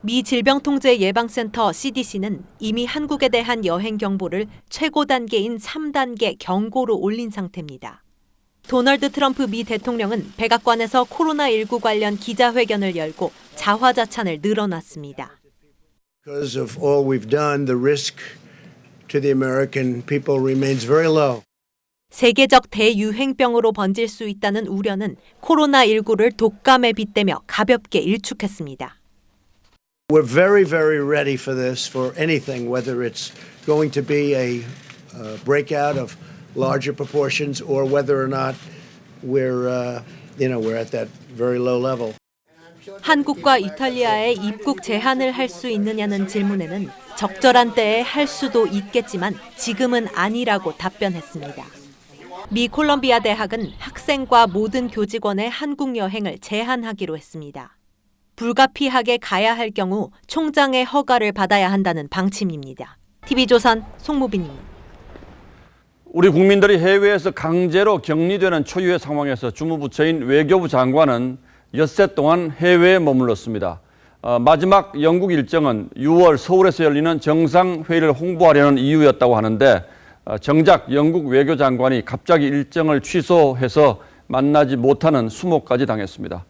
Speaker 3: 미 질병통제예방센터 CDC는 이미 한국에 대한 여행 경보를 최고 단계인 3단계 경고로 올린 상태입니다. 도널드 트럼프 미 대통령은 백악관에서 코로나19 관련 기자회견을 열고 자화자찬을 늘어놨습니다.
Speaker 26: Because of all we've done, the risk to the American people remains very low.
Speaker 3: 세계적 대유행병으로 번질 수 있다는 우려는 코로나19를 독감에 빗대며 가볍게 일축했습니다.
Speaker 26: We're very, very ready for this, for anything, whether it's going to be a breakout of larger proportions or whether or not we're at that very low level.
Speaker 3: 한국과 이탈리아에 입국 제한을 할 수 있느냐는 질문에는 적절한 때에 할 수도 있겠지만 지금은 아니라고 답변했습니다. 미 콜롬비아 대학은 학생과 모든 교직원의 한국 여행을 제한하기로 했습니다. 불가피하게 가야 할 경우 총장의 허가를 받아야 한다는 방침입니다. TV조선 송무빈입니다.
Speaker 2: 우리 국민들이 해외에서 강제로 격리되는 초유의 상황에서 주무부처인 외교부 장관은 엿새 동안 해외에 머물렀습니다. 마지막 영국 일정은 6월 서울에서 열리는 정상회의를 홍보하려는 이유였다고 하는데 정작 영국 외교장관이 갑자기 일정을 취소해서 만나지 못하는 수모까지 당했습니다.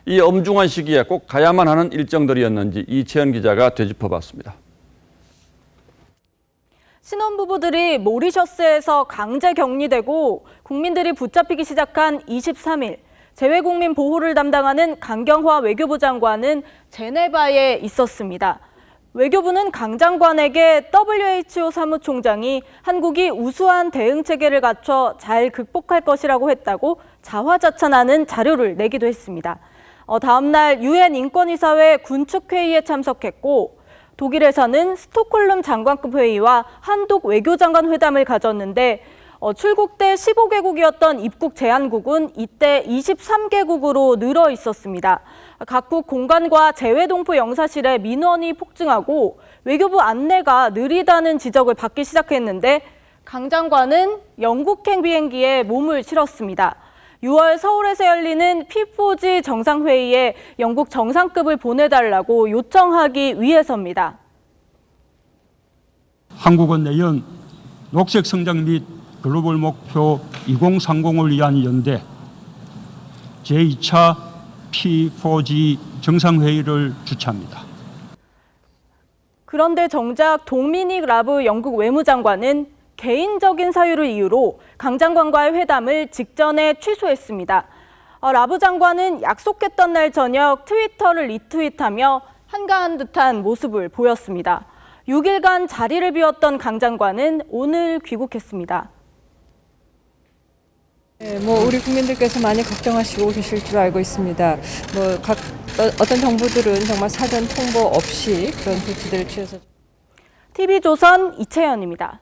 Speaker 2: 이 엄중한 시기에 꼭 가야만 하는 일정들이었는지 이채연 기자가 되짚어봤습니다.
Speaker 1: 신혼부부들이 모리셔스에서 강제 격리되고 국민들이 붙잡히기 시작한 23일, 재외국민 보호를 담당하는 강경화 외교부 장관은 제네바에 있었습니다. 외교부는 강 장관에게 WHO 사무총장이 한국이 우수한 대응 체계를 갖춰 잘 극복할 것이라고 했다고 자화자찬하는 자료를 내기도 했습니다. 다음 날 유엔 인권이사회 군축회의에 참석했고 독일에서는 스톡홀름 장관급 회의와 한독 외교장관 회담을 가졌는데 출국 때 15개국이었던 입국 제한국은 이때 23개국으로 늘어 있었습니다. 각국 공관과 재외동포 영사실의 민원이 폭증하고 외교부 안내가 느리다는 지적을 받기 시작했는데 강 장관은 영국행 비행기에 몸을 실었습니다. 6월 서울에서 열리는 P4G 정상회의에 영국 정상급을 보내달라고 요청하기 위해서입니다.
Speaker 4: 한국은 내년 녹색 성장 및 글로벌 목표 2030을 위한 연대 제2차 P4G 정상회의를 주최합니다.
Speaker 1: 그런데 정작 도미닉 라브 영국 외무장관은 개인적인 사유를 이유로 강 장관과의 회담을 직전에 취소했습니다. 라브 장관은 약속했던 날 저녁 트위터를 리트윗하며 한가한 듯한 모습을 보였습니다. 6일간 자리를 비웠던 강 장관은 오늘 귀국했습니다.
Speaker 5: 우리 국민들께서 많이 걱정하시고 계실 줄 알고 있습니다. 어떤 정부들은 정말 사전 통보 없이 그런 조치들을 취해서.
Speaker 1: TV조선 이채연입니다.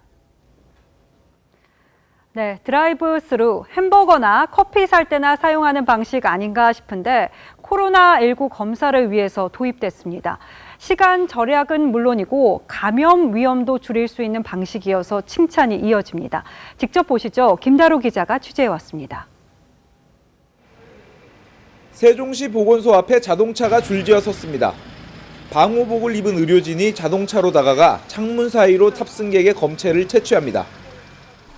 Speaker 7: 네, 드라이브 스루 햄버거나 커피 살 때나 사용하는 방식 아닌가 싶은데 코로나19 검사를 위해서 도입됐습니다. 시간 절약은 물론이고 감염 위험도 줄일 수 있는 방식이어서 칭찬이 이어집니다. 직접 보시죠. 김다루 기자가 취재해 왔습니다.
Speaker 6: 세종시 보건소 앞에 자동차가 줄지어 섰습니다. 방호복을 입은 의료진이 자동차로 다가가 창문 사이로 탑승객의 검체를 채취합니다.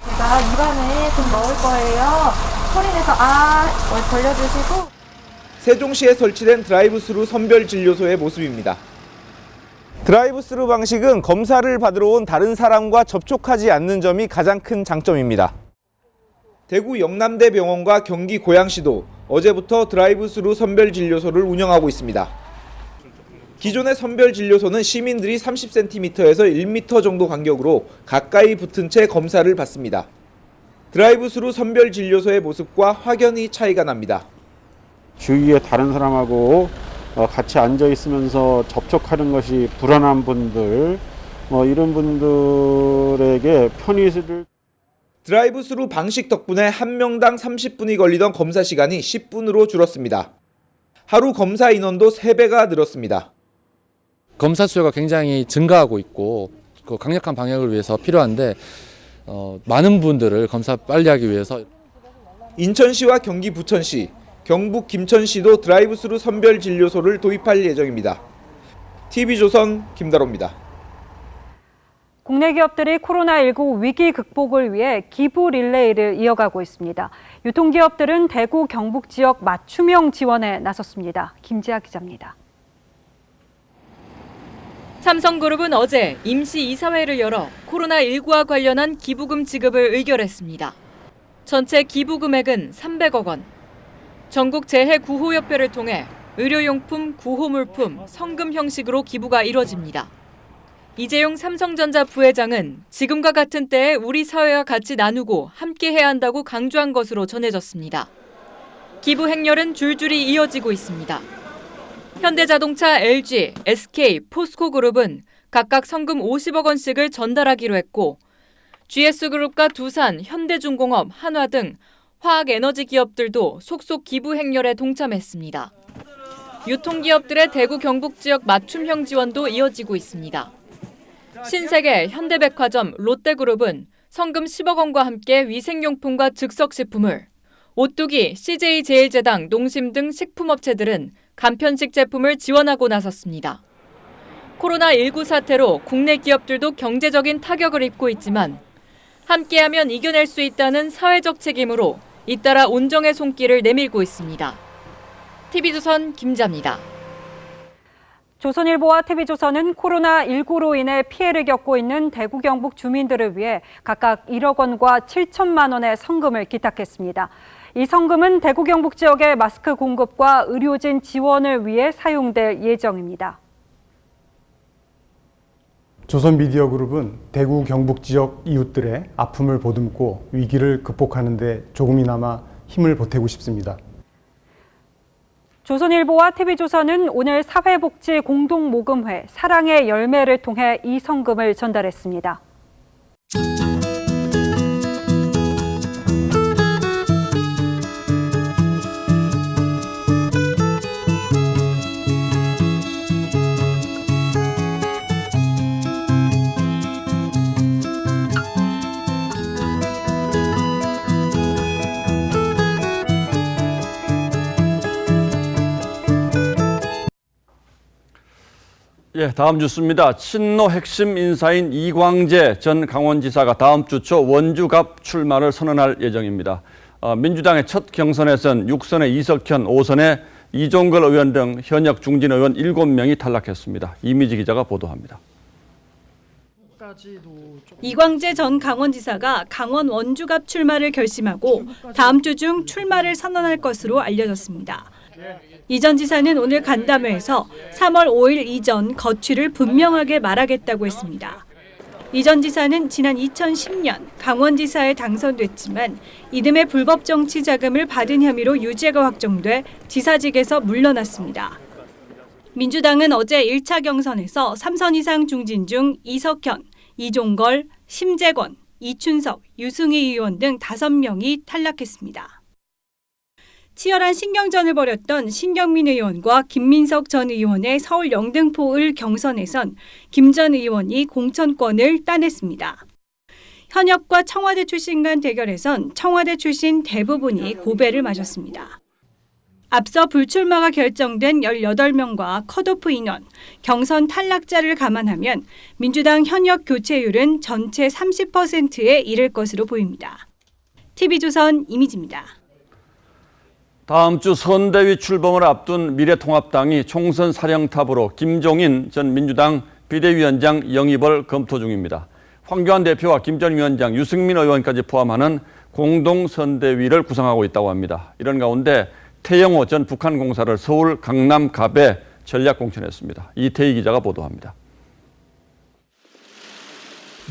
Speaker 1: 제가 입안에 좀 넣을 거예요. 소리 내서 벌려주시고.
Speaker 6: 세종시에 설치된 드라이브스루 선별진료소의 모습입니다. 드라이브스루 방식은 검사를 받으러 온 다른 사람과 접촉하지 않는 점이 가장 큰 장점입니다. 대구 영남대병원과 경기 고양시도 어제부터 드라이브스루 선별진료소를 운영하고 있습니다. 기존의 선별진료소는 시민들이 30cm에서 1m 정도 간격으로 가까이 붙은 채 검사를 받습니다. 드라이브스루 선별진료소의 모습과 확연히 차이가 납니다.
Speaker 10: 주위에 다른 사람하고 같이 앉아 있으면서 접촉하는 것이 불안한 분들, 이런 분들에게 편의를.
Speaker 6: 드라이브스루 방식 덕분에 한 명당 30분이 걸리던 검사 시간이 10분으로 줄었습니다. 하루 검사 인원도 3배가 늘었습니다.
Speaker 15: 검사 수요가 굉장히 증가하고 있고 그 강력한 방역을 위해서 필요한데 많은 분들을 검사 빨리 하기 위해서
Speaker 6: 인천시와 경기 부천시, 경북 김천시도 드라이브스루 선별 진료소를 도입할 예정입니다. TV조선 김다로입니다.
Speaker 7: 국내 기업들이 코로나19 위기 극복을 위해 기부 릴레이를 이어가고 있습니다. 유통기업들은 대구 경북 지역 맞춤형 지원에 나섰습니다. 김지아 기자입니다.
Speaker 3: 삼성그룹은 어제 임시 이사회를 열어 코로나19와 관련한 기부금 지급을 의결했습니다. 전체 기부 금액은 300억 원. 전국 재해구호협회를 통해 의료용품, 구호물품, 성금 형식으로 기부가 이뤄집니다. 이재용 삼성전자 부회장은 지금과 같은 때에 우리 사회와 같이 나누고 함께해야 한다고 강조한 것으로 전해졌습니다. 기부 행렬은 줄줄이 이어지고 있습니다. 현대자동차, LG, SK, 포스코그룹은 각각 성금 50억 원씩을 전달하기로 했고 GS그룹과 두산, 현대중공업, 한화 등 화학에너지 기업들도 속속 기부 행렬에 동참했습니다. 유통기업들의 대구 경북 지역 맞춤형 지원도 이어지고 있습니다. 신세계, 현대백화점, 롯데그룹은 성금 10억 원과 함께 위생용품과 즉석식품을, 오뚜기, CJ제일제당, 농심 등 식품업체들은
Speaker 8: 간편식 제품을 지원하고 나섰습니다. 코로나19 사태로 국내 기업들도 경제적인 타격을 입고 있지만 함께하면 이겨낼 수 있다는 사회적 책임으로 잇따라 온정의 손길을 내밀고 있습니다. TV조선 김자입니다.
Speaker 7: 조선일보와 TV조선은 코로나19로 인해 피해를 겪고 있는 대구 경북 주민들을 위해 각각 1억 원과 7천만 원의 성금을 기탁했습니다. 이 성금은 대구 경북 지역의 마스크 공급과 의료진 지원을 위해 사용될 예정입니다.
Speaker 9: 조선미디어그룹은 대구 경북 지역 이웃들의 아픔을 보듬고 위기를 극복하는 데 조금이나마 힘을 보태고 싶습니다.
Speaker 7: 조선일보와 TV조선은 오늘 사회복지 공동모금회 사랑의 열매를 통해 이 성금을 전달했습니다.
Speaker 2: 예, 다음 뉴스입니다. 친노 핵심 인사인 이광재 전 강원지사가 다음 주 초 원주갑 출마를 선언할 예정입니다. 민주당의 첫 경선에선 6선의 이석현, 5선의 이종걸 의원 등 현역 중진 의원 7명이 탈락했습니다. 이미지 기자가 보도합니다.
Speaker 11: 이광재 전 강원지사가 강원 원주갑 출마를 결심하고 다음 주 중 출마를 선언할 것으로 알려졌습니다. 이 전 지사는 오늘 간담회에서 3월 5일 이전 거취를 분명하게 말하겠다고 했습니다. 이 전 지사는 지난 2010년 강원지사에 당선됐지만 이듬해 불법 정치 자금을 받은 혐의로 유죄가 확정돼 지사직에서 물러났습니다. 민주당은 어제 1차 경선에서 3선 이상 중진 중 이석현, 이종걸, 심재권, 이춘석, 유승희 의원 등 5명이 탈락했습니다. 치열한 신경전을 벌였던 신경민 의원과 김민석 전 의원의 서울 영등포을 경선에선 김 전 의원이 공천권을 따냈습니다. 현역과 청와대 출신 간 대결에선 청와대 출신 대부분이 고배를 마셨습니다. 앞서 불출마가 결정된 18명과 컷오프 인원, 경선 탈락자를 감안하면 민주당 현역 교체율은 전체 30%에 이를 것으로 보입니다. TV조선 이미지입니다.
Speaker 2: 다음 주 선대위 출범을 앞둔 미래통합당이 총선 사령탑으로 김종인 전 민주당 비대위원장 영입을 검토 중입니다. 황교안 대표와 김 전 위원장, 유승민 의원까지 포함하는 공동선대위를 구성하고 있다고 합니다. 이런 가운데 태영호 전 북한 공사를 서울 강남갑에 전략 공천했습니다. 이태희 기자가 보도합니다.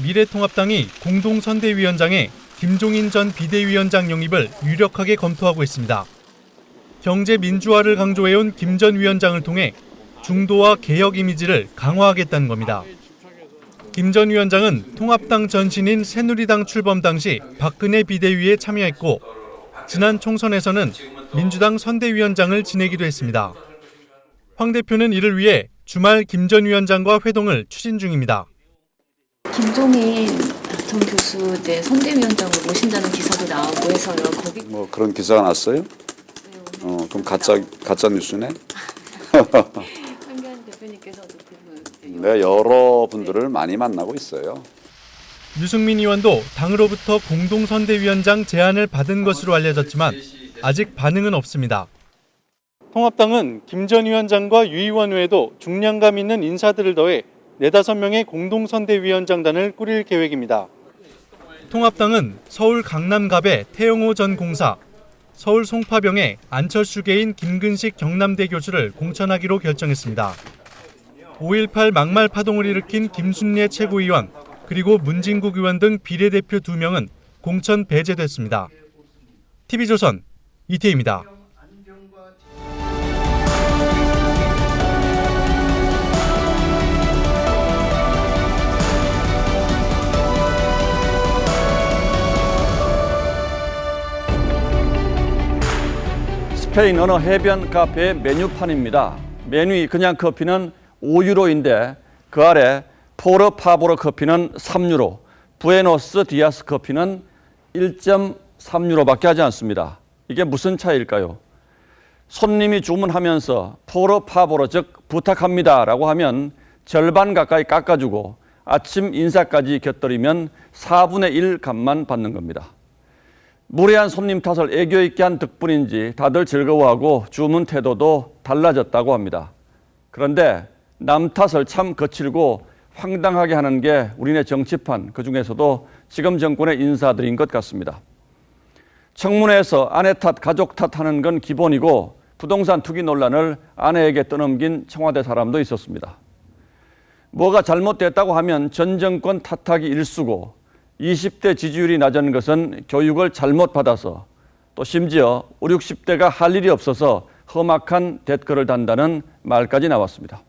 Speaker 13: 미래통합당이 공동선대위원장에 김종인 전 비대위원장 영입을 유력하게 검토하고 있습니다. 경제 민주화를 강조해온 김 전 위원장을 통해 중도와 개혁 이미지를 강화하겠다는 겁니다. 김 전 위원장은 통합당 전신인 새누리당 출범 당시 박근혜 비대위에 참여했고 지난 총선에서는 민주당 선대위원장을 지내기도 했습니다. 황 대표는 이를 위해 주말 김 전 위원장과 회동을 추진 중입니다.
Speaker 16: 김종인 전 교수 내 선대위원장을 모신다는 기사도 나오고 해서요. 거기
Speaker 22: 뭐 그런 기사가 났어요? 그럼 가짜 뉴스네.
Speaker 16: 황교안 대표님께서도
Speaker 22: 내가 여러 분들을 많이 만나고 있어요.
Speaker 13: 유승민 의원도 당으로부터 공동선대위원장 제안을 받은 것으로 알려졌지만 아직 반응은 없습니다. 통합당은 김 전 위원장과 유 의원 외에도 중량감 있는 인사들을 더해 4-5명의 공동선대위원장단을 꾸릴 계획입니다. 통합당은 서울 강남갑에 태영호 전 공사, 서울 송파병에 안철수 계인 김근식 경남대 교수를 공천하기로 결정했습니다. 5.18 막말 파동을 일으킨 김순례 최고위원, 그리고 문진국 의원 등 비례대표 2명은 공천 배제됐습니다. TV조선 이태희입니다.
Speaker 2: 스페인 어느 해변 카페의 메뉴판입니다. 메뉴 그냥 커피는 5유로인데 그 아래 포르 파보르 커피는 3유로, 부에노스 디아스 커피는 1.3유로밖에 하지 않습니다. 이게 무슨 차이일까요? 손님이 주문하면서 포로 파보로 즉 부탁합니다라고 하면 절반 가까이 깎아주고 아침 인사까지 곁들이면 4분의 1 값만 받는 겁니다. 무례한 손님 탓을 애교 있게 한 덕분인지 다들 즐거워하고 주문 태도도 달라졌다고 합니다. 그런데 남 탓을 참 거칠고 황당하게 하는 게 우리네 정치판, 그중에서도 지금 정권의 인사들인 것 같습니다. 청문회에서 아내 탓, 가족 탓하는 건 기본이고 부동산 투기 논란을 아내에게 떠넘긴 청와대 사람도 있었습니다. 뭐가 잘못됐다고 하면 전 정권 탓하기 일쑤고 20대 지지율이 낮은 것은 교육을 잘못 받아서 또 심지어 5, 60대가 할 일이 없어서 험악한 댓글을 단다는 말까지 나왔습니다.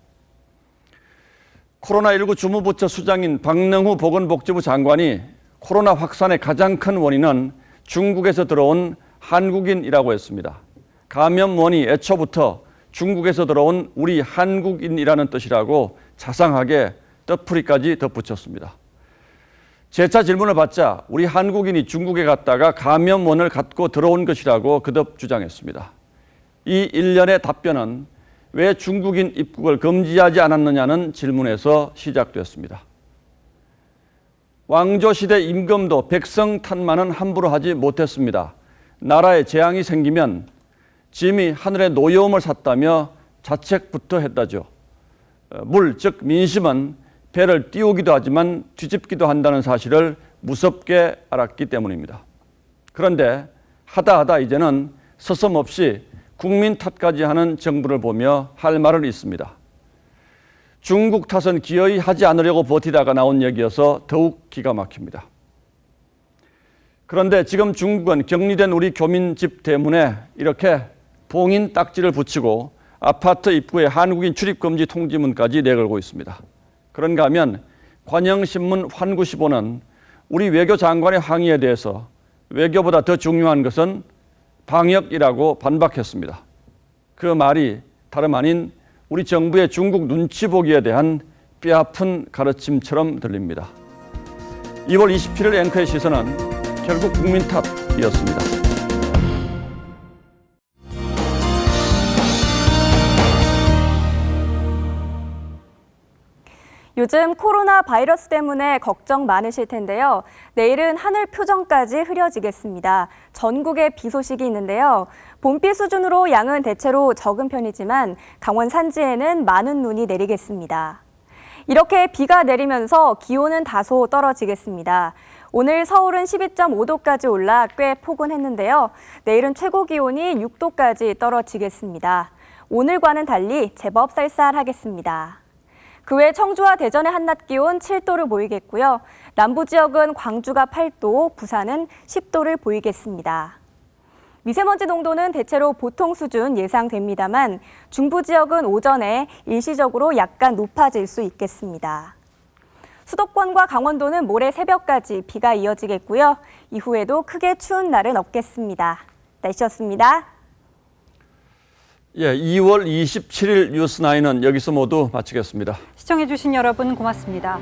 Speaker 2: 코로나19 주무부처 수장인 박능후 보건복지부 장관이 코로나 확산의 가장 큰 원인은 중국에서 들어온 한국인이라고 했습니다. 감염원이 애초부터 중국에서 들어온 우리 한국인이라는 뜻이라고 자상하게 뜻풀이까지 덧붙였습니다. 재차 질문을 받자 우리 한국인이 중국에 갔다가 감염원을 갖고 들어온 것이라고 거듭 주장했습니다. 이 일련의 답변은 왜 중국인 입국을 금지하지 않았느냐는 질문에서 시작됐습니다. 왕조시대 임금도 백성 탓만은 함부로 하지 못했습니다. 나라에 재앙이 생기면 짐이 하늘의 노여움을 샀다며 자책부터 했다죠. 물, 즉 민심은 배를 띄우기도 하지만 뒤집기도 한다는 사실을 무섭게 알았기 때문입니다. 그런데 하다 이제는 서슴없이 국민 탓까지 하는 정부를 보며 할 말은 있습니다. 중국 탓은 기어이 하지 않으려고 버티다가 나온 얘기여서 더욱 기가 막힙니다. 그런데 지금 중국은 격리된 우리 교민 집 대문에 이렇게 봉인 딱지를 붙이고 아파트 입구에 한국인 출입금지 통지문까지 내걸고 있습니다. 그런가 하면 관영신문 환구시보는 우리 외교장관의 항의에 대해서 외교보다 더 중요한 것은 방역이라고 반박했습니다. 그 말이 다름 아닌 우리 정부의 중국 눈치 보기에 대한 뼈아픈 가르침처럼 들립니다. 2월 27일 앵커의 시선은 결국 국민 탓이었습니다.
Speaker 12: 요즘 코로나 바이러스 때문에 걱정 많으실 텐데요. 내일은 하늘 표정까지 흐려지겠습니다. 전국에 비 소식이 있는데요. 봄비 수준으로 양은 대체로 적은 편이지만 강원 산지에는 많은 눈이 내리겠습니다. 이렇게 비가 내리면서 기온은 다소 떨어지겠습니다. 오늘 서울은 12.5도까지 올라 꽤 포근했는데요. 내일은 최고 기온이 6도까지 떨어지겠습니다. 오늘과는 달리 제법 쌀쌀하겠습니다. 그 외 청주와 대전의 한낮 기온 7도를 보이겠고요. 남부 지역은 광주가 8도, 부산은 10도를 보이겠습니다. 미세먼지 농도는 대체로 보통 수준 예상됩니다만 중부 지역은 오전에 일시적으로 약간 높아질 수 있겠습니다. 수도권과 강원도는 모레 새벽까지 비가 이어지겠고요. 이후에도 크게 추운 날은 없겠습니다. 날씨였습니다.
Speaker 2: 2월 27일 뉴스9은 여기서 모두 마치겠습니다.
Speaker 7: 시청해주신 여러분 고맙습니다.